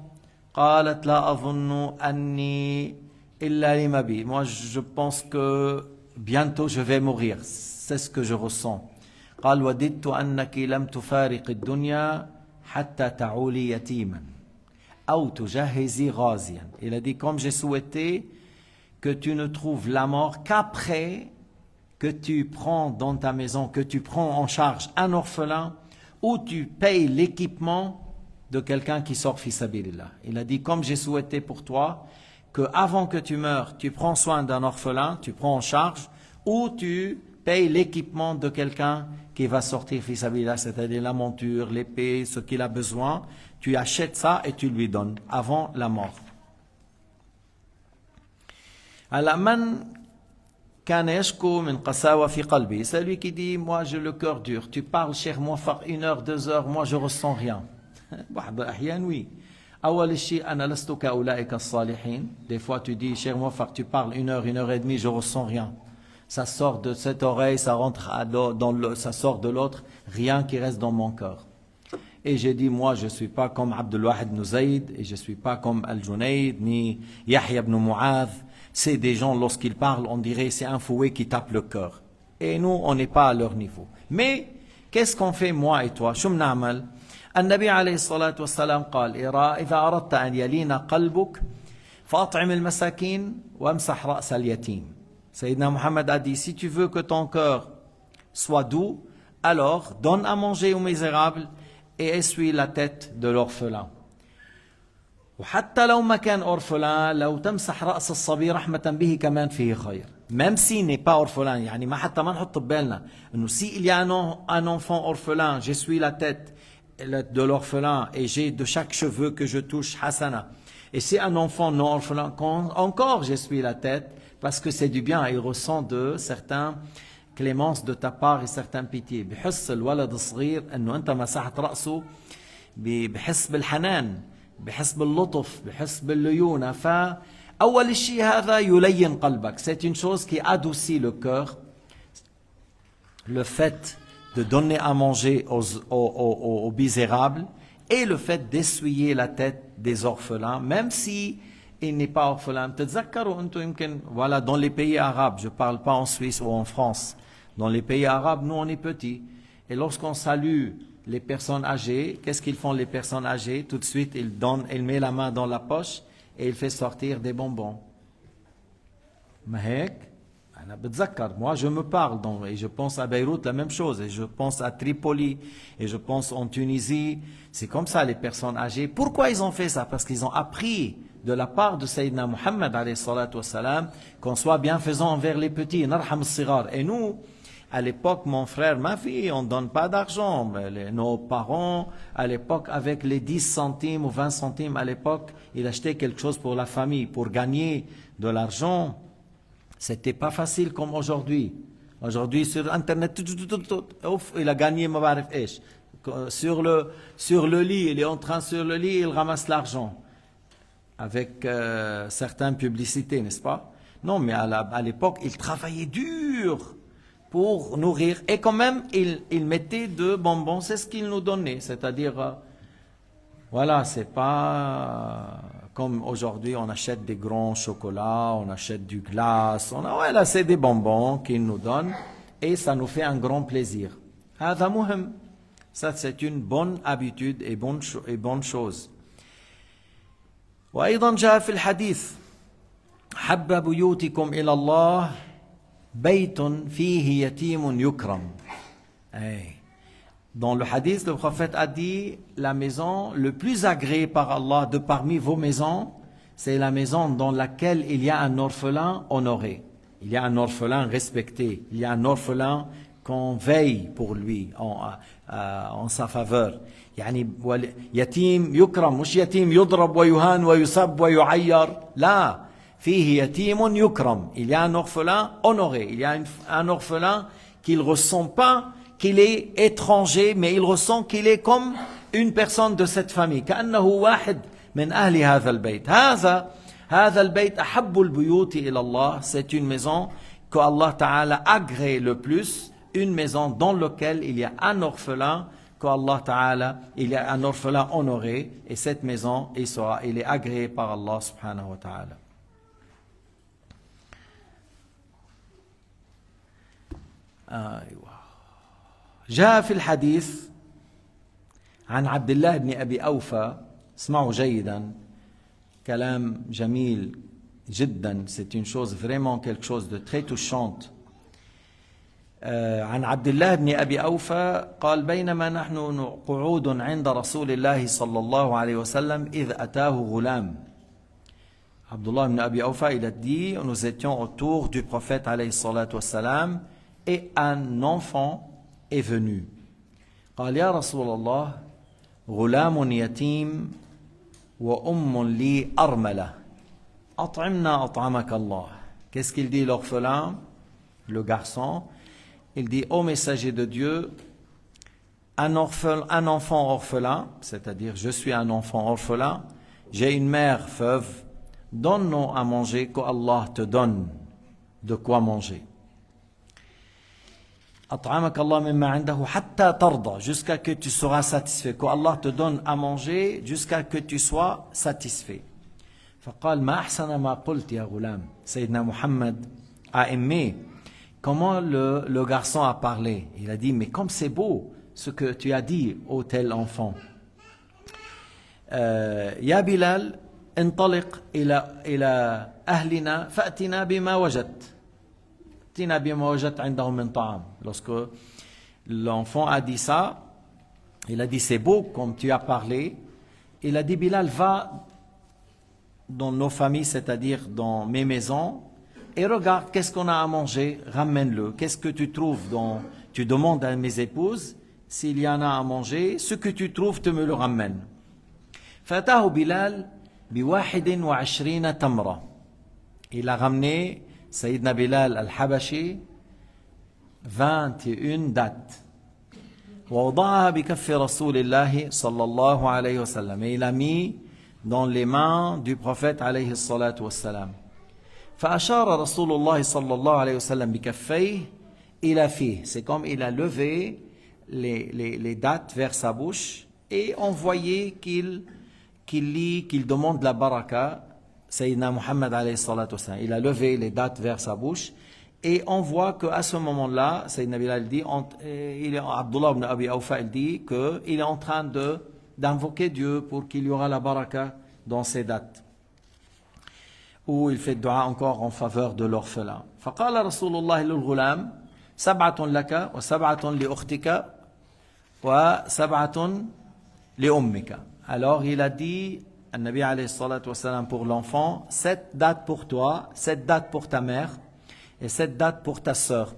قالت لا أظن أني إلا لما بي. Moi, je pense que bientôt je vais mourir. C'est ce que je ressens. قال وددت أنك لم تفارق الدنيا حتى تعولي يتيما أو تجهزي غازيا. Il a dit comme j'ai souhaité que tu ne trouves la mort qu'après que tu prends dans ta maison, que tu prends en charge un orphelin ou tu payes l'équipement de quelqu'un qui sort fi sabilillah. Il a dit comme j'ai souhaité pour toi que avant que tu meurs, tu prends soin d'un orphelin, tu prends en charge ou tu payes l'équipement de quelqu'un qui va sortir fi sabilillah, c'est-à-dire la monture, l'épée, ce qu'il a besoin, tu achètes ça et tu lui donnes avant la mort. Alors, man kana yashku min qasawa fi qalbi, celui qui dit moi j'ai le cœur dur, tu parles cher moi faire 1 heure, 2 heures, moi je ressens rien. بعض الأحيان oui. أول شيء أنا لست كأولئك الصالحين. Des fois tu dis cher moi faire tu parles 1 heure, 1 heure et demie, je ressens rien. Ça sort de cette oreille, ça rentre ça sort de l'autre, rien qui reste dans mon cœur. Et j'ai dit, moi, je ne suis pas comme Abdul Wahid ibn Zayd, et je ne suis pas comme Al-Junayd, ni Yahya ibn Mu'adh. C'est des gens, lorsqu'ils parlent, on dirait c'est un fouet qui tape le cœur. Et nous, on n'est pas à leur niveau. Mais, qu'est-ce qu'on fait, moi et toi? شو بنعمل؟ النبي عليه الصلاة والسلام قال إذا أردت أن يلين قلبك فأطعم المساكين وامسح رأس اليتيم. Sayyidina Muhammad a dit, si tu veux que ton cœur soit doux, alors donne à manger aux misérables et essuie la tête de l'orphelin. وحتى لو ما كان orphelin, لو تمسح رأس الصبي رحمة به كمان فيه خير. Même s'il n'est pas orphelin, يعني ما حتى ما نحط ببالنا إنه s'il y a un enfant orphelin, j'essuie la tête de l'orphelin et j'ai de chaque cheveu que je touche hasana. Et si un enfant non orphelin, encore j'essuie la tête, parce que c'est du bien, il ressent de certains clémence de ta part et certains pitié. بحس الولد الصغير انه انت مسحت رأسه بحس بالحنان، بحس باللطف، بحس بالليونة. فأول شيء هذا يلين قلبك. C'est une chose qui adoucit le cœur. Le fait de donner à manger aux misérables et le fait d'essuyer la tête des orphelins, même si il n'est pas orphelin. Voilà, dans les pays arabes, je ne parle pas en Suisse ou en France, dans les pays arabes, nous on est petits. Et lorsqu'on salue les personnes âgées, qu'est-ce qu'ils font les personnes âgées? Tout de suite, ils mettent la main dans la poche et ils font sortir des bonbons. Moi je me parle, et je pense à Beyrouth la même chose, et je pense à Tripoli, et je pense en Tunisie. C'est comme ça les personnes âgées. Pourquoi ils ont fait ça? Parce qu'ils ont appris de la part de Sayyidina Muhammad alayhi salatu wassalam, qu'on soit bienfaisant envers les petits, narham as-sigar. Et nous, à l'époque, mon frère, ma fille, on ne donne pas d'argent. Nos parents, à l'époque, avec les 10 centimes ou 20 centimes, à l'époque, ils achetaient quelque chose pour la famille. Pour gagner de l'argent, c'était pas facile comme aujourd'hui. Aujourd'hui, sur Internet, il a gagné, sur le lit, il est en train sur le lit, il ramasse l'argent. Avec certaines publicités, n'est-ce pas? Non, mais à l'époque, il travaillait dur pour nourrir. Et quand même, il mettait de bonbons, c'est ce qu'il nous donnait. C'est-à-dire, voilà, c'est pas Comme aujourd'hui, on achète des grands chocolats, on achète du glace, voilà, c'est des bonbons qu'ils nous donnent et ça nous fait un grand plaisir. هذا مهم. Ça, c'est une bonne habitude et bonne chose. وأيضا جاء في الحديث حب بيوتكم إلى الله بيت فيه يتيم يكرم. Dans le hadith, le prophète a dit, la maison le plus agréée par Allah de parmi vos maisons, c'est la maison dans laquelle il y a un orphelin honoré. Il y a un orphelin respecté. Il y a un orphelin qu'on veille pour lui en sa faveur. يعني يتيم يكرم مش يتيم يضرب ويهان ويسب ويعير. لا, فيه يتيم يكرم. Il y a un orphelin honoré. Il y a un orphelin qu'il ne ressent pas qu'il est étranger, mais il ressent qu'il est comme une personne de cette famille. كأنه واحد من أهل هذا البيت. هذا البيت أحب البيوت إلى الله. C'est une maison que Allah Ta'ala agrée le plus, une maison dans laquelle il y a un orphelin, que Allah Ta'ala, il y a un orphelin honoré, et cette maison, il est agréé par Allah Subhanahu wa Ta'ala. جاء في الحديث عن عبد الله بن أبي أوفى. اسمعوا جيدا, كلام جميل جدا, c'est une chose vraiment quelque chose de très touchante. عن عبد الله بن أبي أوفى قال بينما نحن قعود عند رسول الله صلى الله عليه وسلم إذ أتاه غلام. Abdullah ibn Abi Awfa, il a dit, nous étions autour du prophète alayhi salatu wassalam et un enfant est venu. قال يا رسول الله غلام يتيم وأم لي أرملة أطعمنا أطعمك الله. Qu'est-ce qu'il dit l'orphelin, le garçon? Il dit, ô messager de Dieu, un enfant orphelin, c'est-à-dire je suis un enfant orphelin, j'ai une mère veuve, donne-nous à manger, qu'Allah te donne de quoi manger. أطعمك الله مما عنده حتى ترضى, jusqu'à que tu seras satisfait, qu'Allah te donne à manger jusqu'à que tu sois satisfait. فقال ما أحسن ما قلت يا غلام. Sayyidina Muhammad a aimé comment le garçon a parlé. Il a dit, mais comme c'est beau ce que tu as dit au tel enfant. يا بلال انطلق إلى أهلنا فأتنا بما وجدت. أتنا بما وجدت عندهم من طعام. Lorsque l'enfant a dit ça, il a dit, c'est beau comme tu as parlé. Il a dit, Bilal, va dans nos familles, c'est-à-dire dans mes maisons, et regarde qu'est-ce qu'on a à manger, ramène-le. Qu'est-ce que tu trouves tu demandes à mes épouses s'il y en a à manger, ce que tu trouves, tu me le ramènes. فأتاه بلال ب21 تمرة. Il a ramené Sayyidina Bilal al-Habashi 21 dattes. ووضعها بكف رسول الله صلى الله عليه وسلم. Et il a mis dans les mains du prophète عليه الصلاة والسلام. فأشار رسول الله صلى الله عليه وسلم بكفيه إلى فيه. C'est comme il a levé les dattes vers sa bouche et on voyait qu'il demande la baraka. Sayyidina Muhammad alayhi salatu wassalam, il a levé les dattes vers sa bouche et on voit qu'à ce moment-là, Sayyidina Bilal dit, Abdullah ibn Abi Awfa dit qu'il est en train d'invoquer Dieu pour qu'il y aura la baraka dans ces dates. Où il fait dua encore en faveur de l'orphelin. فقال رسول الله للغلام 7 لك و7 لأختك و7 لأمك. Alors il a dit, Nabi alayhi salatu wassalam, pour l'enfant, 7 dates pour toi, 7 dates pour ta mère et 7 dates pour ta sœur.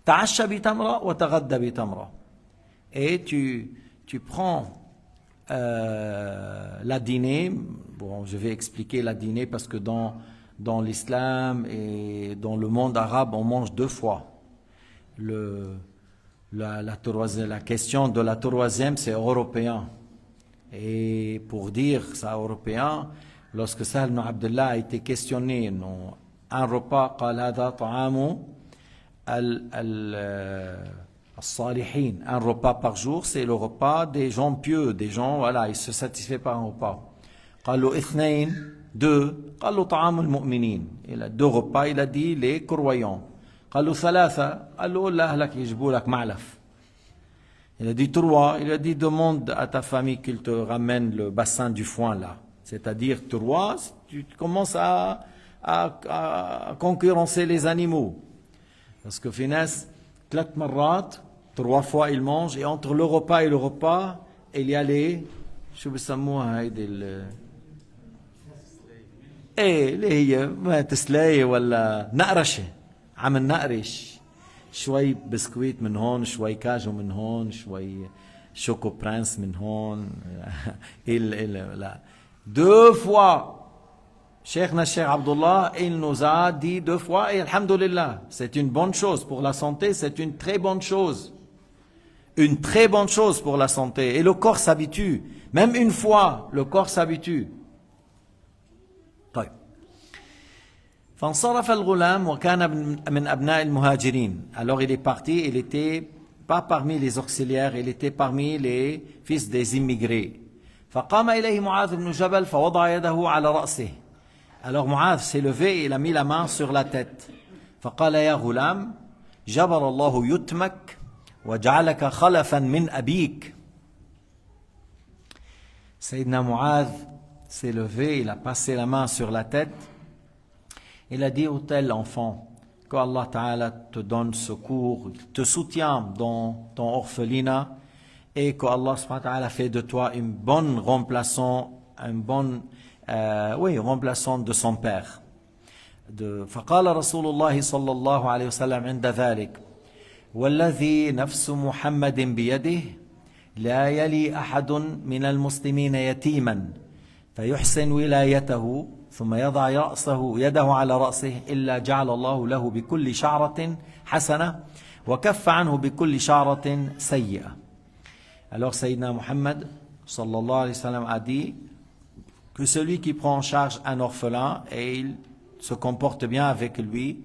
تعشى بتمرة وتغدى بتمرة. Et tu prends la dîner. Bon, je vais expliquer la dîner parce que dans l'islam et dans le monde arabe, on mange 2 fois. La question de la troisième, c'est européen. Et pour dire ça européen, lorsque Sahl ibn Abdullah a été questionné, un repas, قال هذا طعام الصالحين, un repas par jour, c'est le repas des gens pieux, des gens, voilà, ils se satisfait par un repas. قال له اثنين deux قال له طعام المؤمنين. Il a deux repas, il a dit les croyants. قال له ثلاثة قال له قل لأهلك يجيبوا لك معلف. Il a dit trois, il a dit demande à ta famille qu'il te ramène le bassin du foin là. C'est-à-dire trois, tu commences à concurrencer les animaux. Parce que finesse, ثلاث مرات, trois fois il mange, et entre le repas et le repas, il y a les, شو بسموها هيدي ايه اللي هي ما تسلاية ولا نقرشة، عم نقرش شوي بسكويت من هون، شوي كاجو من هون، شوي شوكو برانس من هون. لا deux fois Cheikhna Cheikh Abdullah, il nous a dit deux fois, et alhamdulillah, c'est une bonne chose pour la santé, c'est une très bonne chose. Une très bonne chose pour la santé. Et le corps s'habitue. Même une fois, le corps s'habitue. طيب. فانصرف الغلام وكان من أبناء المهاجرين. Alors il est parti, il était pas parmi les auxiliaires, il était parmi les fils des immigrés. فقام إليه معاذ بن جبل فوضع يده على رأسه. Alors Mu'adh s'est levé et il a mis la main sur la tête. فقال يا غلام جبر الله يتمك وجعلك خلفا من أبيك. Sayyidina Mu'adh s'est levé, il a passé la main sur la tête. Il a dit au tel enfant que Allah Ta'ala te donne secours, te soutient dans ton orphelinat et que Allah Subhanahu wa Ta'ala fait de toi une bonne remplaçant, remplaçant de son père. فقال رسول الله صلى الله عليه وسلم عند ذلك والذي نفس محمد بيده لا يلي أحد من المسلمين يتيما فيحسن ولايته ثم يضع يده على رأسه إلا جعل الله له بكل شعرة حسنة وكف عنه بكل شعرة سيئة. Alors Sayyidina Muhammad sallallahu alayhi wa sallam a dit que celui qui prend en charge un orphelin et il se comporte bien avec lui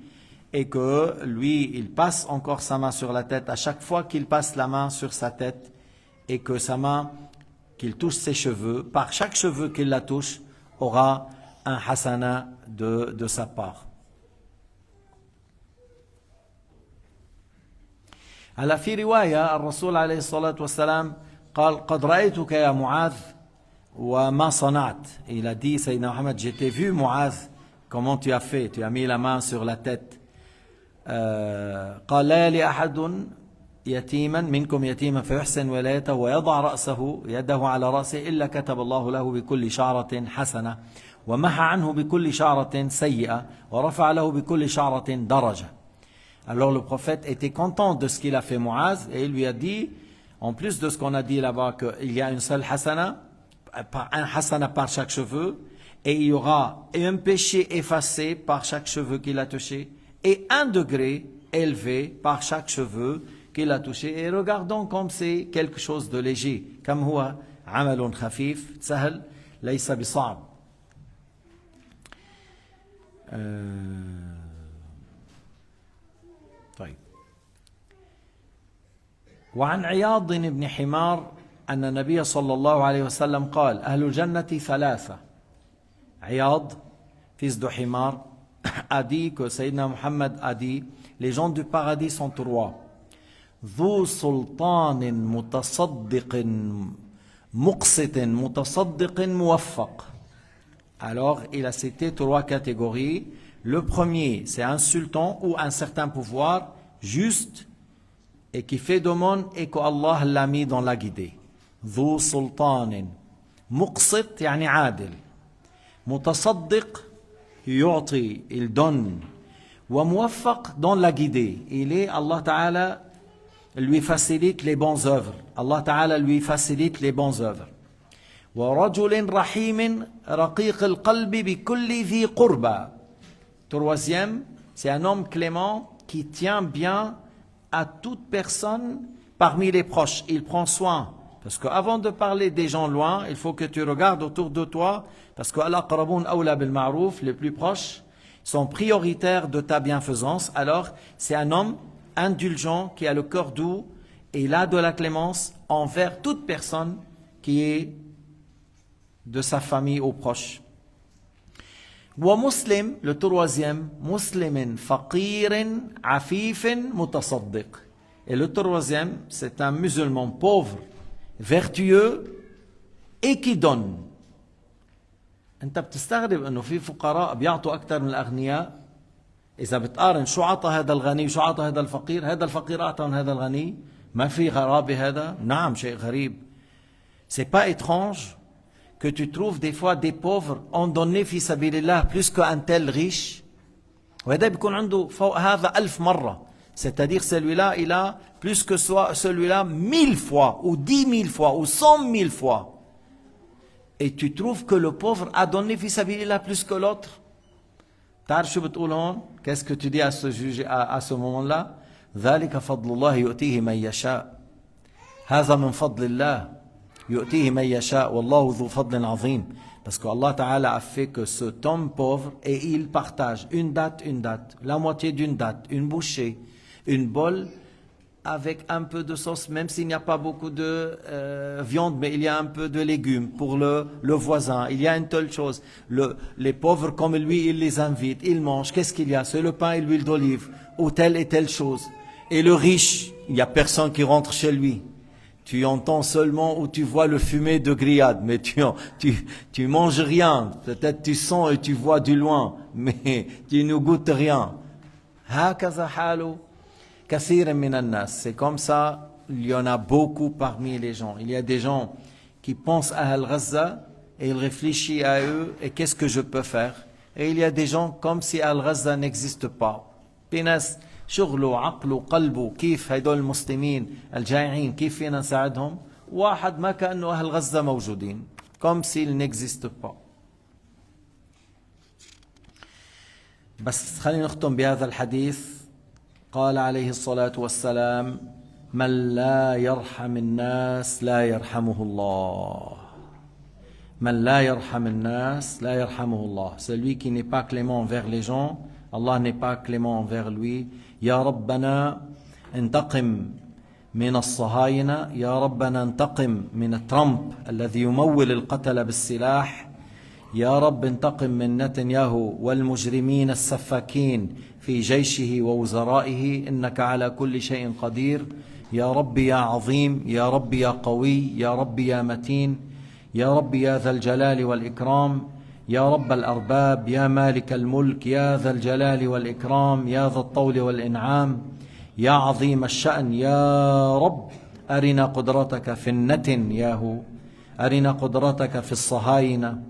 et que lui il passe encore sa main sur la tête à chaque fois qu'il passe la main sur sa tête et que sa main, qu'il touche ses cheveux, par chaque cheveu qu'il la touche aura un hasana de sa part. على في رواية الرسول عليه الصلاة والسلام قال قد رأيتك يا معاذ وما صنعت. Il a dit Sayyidina Muhammad, je t'ai vu Mu'adh, comment tu as fait, tu as mis la main sur la tête. قال لا يلي أحد يتيما منكم يتيما فيحسن ولايته ويضع رأسه يده على رأسه إلا كتب الله له بكل شعرة حسنة ومحى عنه بكل شعرة سيئة ورفع له بكل شعرة درجة. Alors le prophète était content de ce qu'il a fait Mu'adh et il lui a dit, en plus de ce qu'on a dit là-bas, qu'il y a une seule hasana, un hasana par chaque cheveu, et il y aura un péché effacé par chaque cheveu qu'il a touché, et un degré élevé par chaque cheveu qu'il a touché. Et regardons comme c'est quelque chose de léger. Comme huwa amalun khafif, sahl, laysa bisa'b. طيب. وعن عياض بن حمار أن النبي صلى الله عليه وسلم قال أهل الجنة ثلاثة. Ayad, fils de Himar, a dit que Sayyidina Muhammad a dit les gens du paradis sont trois. ذو سلطان متصدق مقسط متصدق موفق. Alors il a cité trois catégories. Le premier, c'est un sultan ou un certain pouvoir juste et qui fait d'aumône et que Allah l'a mis dans la guidée. ذو سلطان مقسط يعني عادل. متصدق يعطي, il donne. وموفق dans la guidée. Il est, Allah Ta'ala lui facilite les bonnes œuvres. Allah Ta'ala lui facilite les bonnes œuvres. ورجل رحيم رقيق القلب بكل ذي قربى. Troisième, c'est un homme clément qui tient bien à toute personne parmi les proches. Il prend soin. Parce qu'avant de parler des gens loin, il faut que tu regardes autour de toi. Parce que al-aqraboun awla bil ma'rouf, les plus proches, sont prioritaires de ta bienfaisance. Alors, c'est un homme indulgent qui a le cœur doux et il a de la clémence envers toute personne qui est de sa famille aux proches. ومسلم, le troisième, مسلم فقير عفيف متصدق. Et le troisième, c'est un musulman pauvre, vertueux et qui donne. انت بتستغرب انه في فقراء بيعطوا اكثر من الاغنياء. اذا بتقارن شو عطى هذا الغني وشو عطى هذا الفقير، هذا الفقير اعطى من هذا الغني. ما في غرابة هذا؟ نعم شيء غريب. C'est pas étrange que tu trouves des fois des pauvres ont donné في سبيل الله plus qu'un tel riche. وهذا بيكون عنده فوق هذا 1000 مرة. C'est-à-dire celui-là, il a plus que celui-là 1000 fois, ou 10 000 fois, ou 100 000 fois. Et tu trouves que le pauvre a donné في سبيل الله plus que l'autre. تعرف شو بتقول هون؟ Qu'est-ce que tu dis à ce moment-là? ذلك فضل الله يؤتيه من يشاء. هذا من فضل الله يؤتيه من يشاء والله ذو فضل عظيم. Parce que Allah Ta'ala a fait que cet homme pauvre, et il partage une date, la moitié d'une date, une bouchée, une bol avec un peu de sauce, même s'il n'y a pas beaucoup de viande, mais il y a un peu de légumes pour le voisin. Il y a une telle chose. Les pauvres comme lui, il les invite, ils mangent. Qu'est-ce qu'il y a? C'est le pain et l'huile d'olive, ou telle et telle chose. Et le riche, il n'y a personne qui rentre chez lui. Tu entends seulement ou tu vois le fumet de grillade, mais tu manges rien. Peut-être tu sens et tu vois du loin, mais tu ne goûtes rien. هكذا حاله كثير من الناس. C'est comme ça, il y en a beaucoup parmi les gens. Il y a des gens qui pensent à Al-Ghazza et ils réfléchissent à eux et qu'est-ce que je peux faire. Et il y a des gens comme si Al-Ghazza n'existe pas. في ناس شغله عقله قلبه كيف هيدول المسلمين الجائعين كيف فينا نساعدهم. واحد ما كأنه أهل غزة موجودين. Comme s'ils n'existent pas. بس خلينا نختم بهذا الحديث. قال عليه الصلاة والسلام: من لا يرحم الناس لا يرحمه الله. من لا يرحم الناس لا يرحمه الله. Celui qui n'est pas clément envers les gens, Allah n'est pas clément envers lui. يا ربنا انتقم من الصهاينة، يا ربنا انتقم من ترامب الذي يمول القتل بالسلاح، يا رب انتقم من نتنياهو والمجرمين السفاكين في جيشه ووزرائه، إنك على كل شيء قدير. يا رب يا عظيم، يا رب يا قوي، يا رب يا متين، يا رب يا ذا الجلال والإكرام، يا رب الأرباب، يا مالك الملك، يا ذا الجلال والإكرام، يا ذا الطول والإنعام، يا عظيم الشأن. يا رب أرنا قدرتك في النتنياهو، أرنا قدرتك في الصهاينة،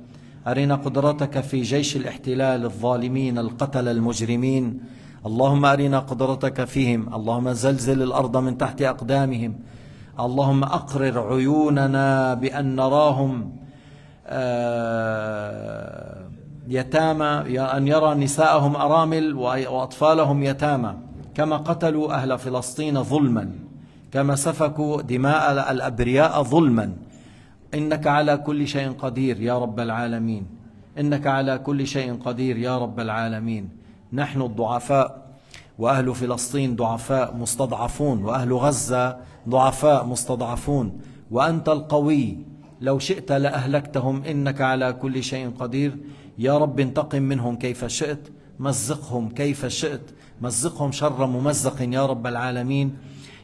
أرنا قدرتك في جيش الاحتلال الظالمين القتل المجرمين. اللهم أرنا قدرتك فيهم، اللهم زلزل الأرض من تحت أقدامهم، اللهم أقرر عيوننا بأن نراهم يتامى، أن يرى نساءهم أرامل وأطفالهم يتامى، كما قتلوا أهل فلسطين ظلما، كما سفكوا دماء الأبرياء ظلما. إنك على كل شيء قدير يا رب العالمين، إنك على كل شيء قدير يا رب العالمين. نحن الضعفاء وأهل فلسطين ضعفاء مستضعفون، وأهل غزة ضعفاء مستضعفون، وأنت القوي لو شئت لأهلكتهم، إنك على كل شيء قدير. يا رب انتقم منهم كيف شئت، مزقهم كيف شئت، مزقهم شر ممزق يا رب العالمين.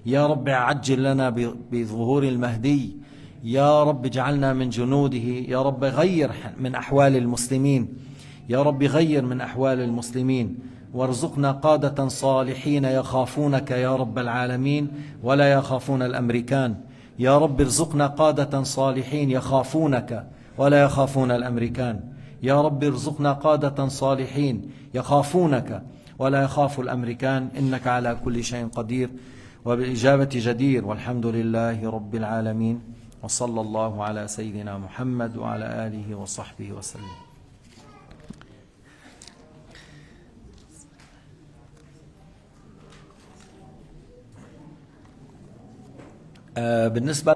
يا رب عجل لنا بظهور المهدي، يا رب اجعلنا من جنوده، يا رب غير من أحوال المسلمين، يا رب غير من أحوال المسلمين، وارزقنا قادة صالحين يخافونك يا رب العالمين ولا يخافون الأمريكان. يا رب ارزقنا قادة صالحين يخافونك ولا يخافون الأمريكان. يا رب ارزقنا قادة صالحين يخافونك ولا يخاف الأمريكان، إنك على كل شيء قدير وبالإجابة جدير. والحمد لله رب العالمين، وصلى الله على سيدنا محمد وعلى آله وصحبه وسلم. بالنسبة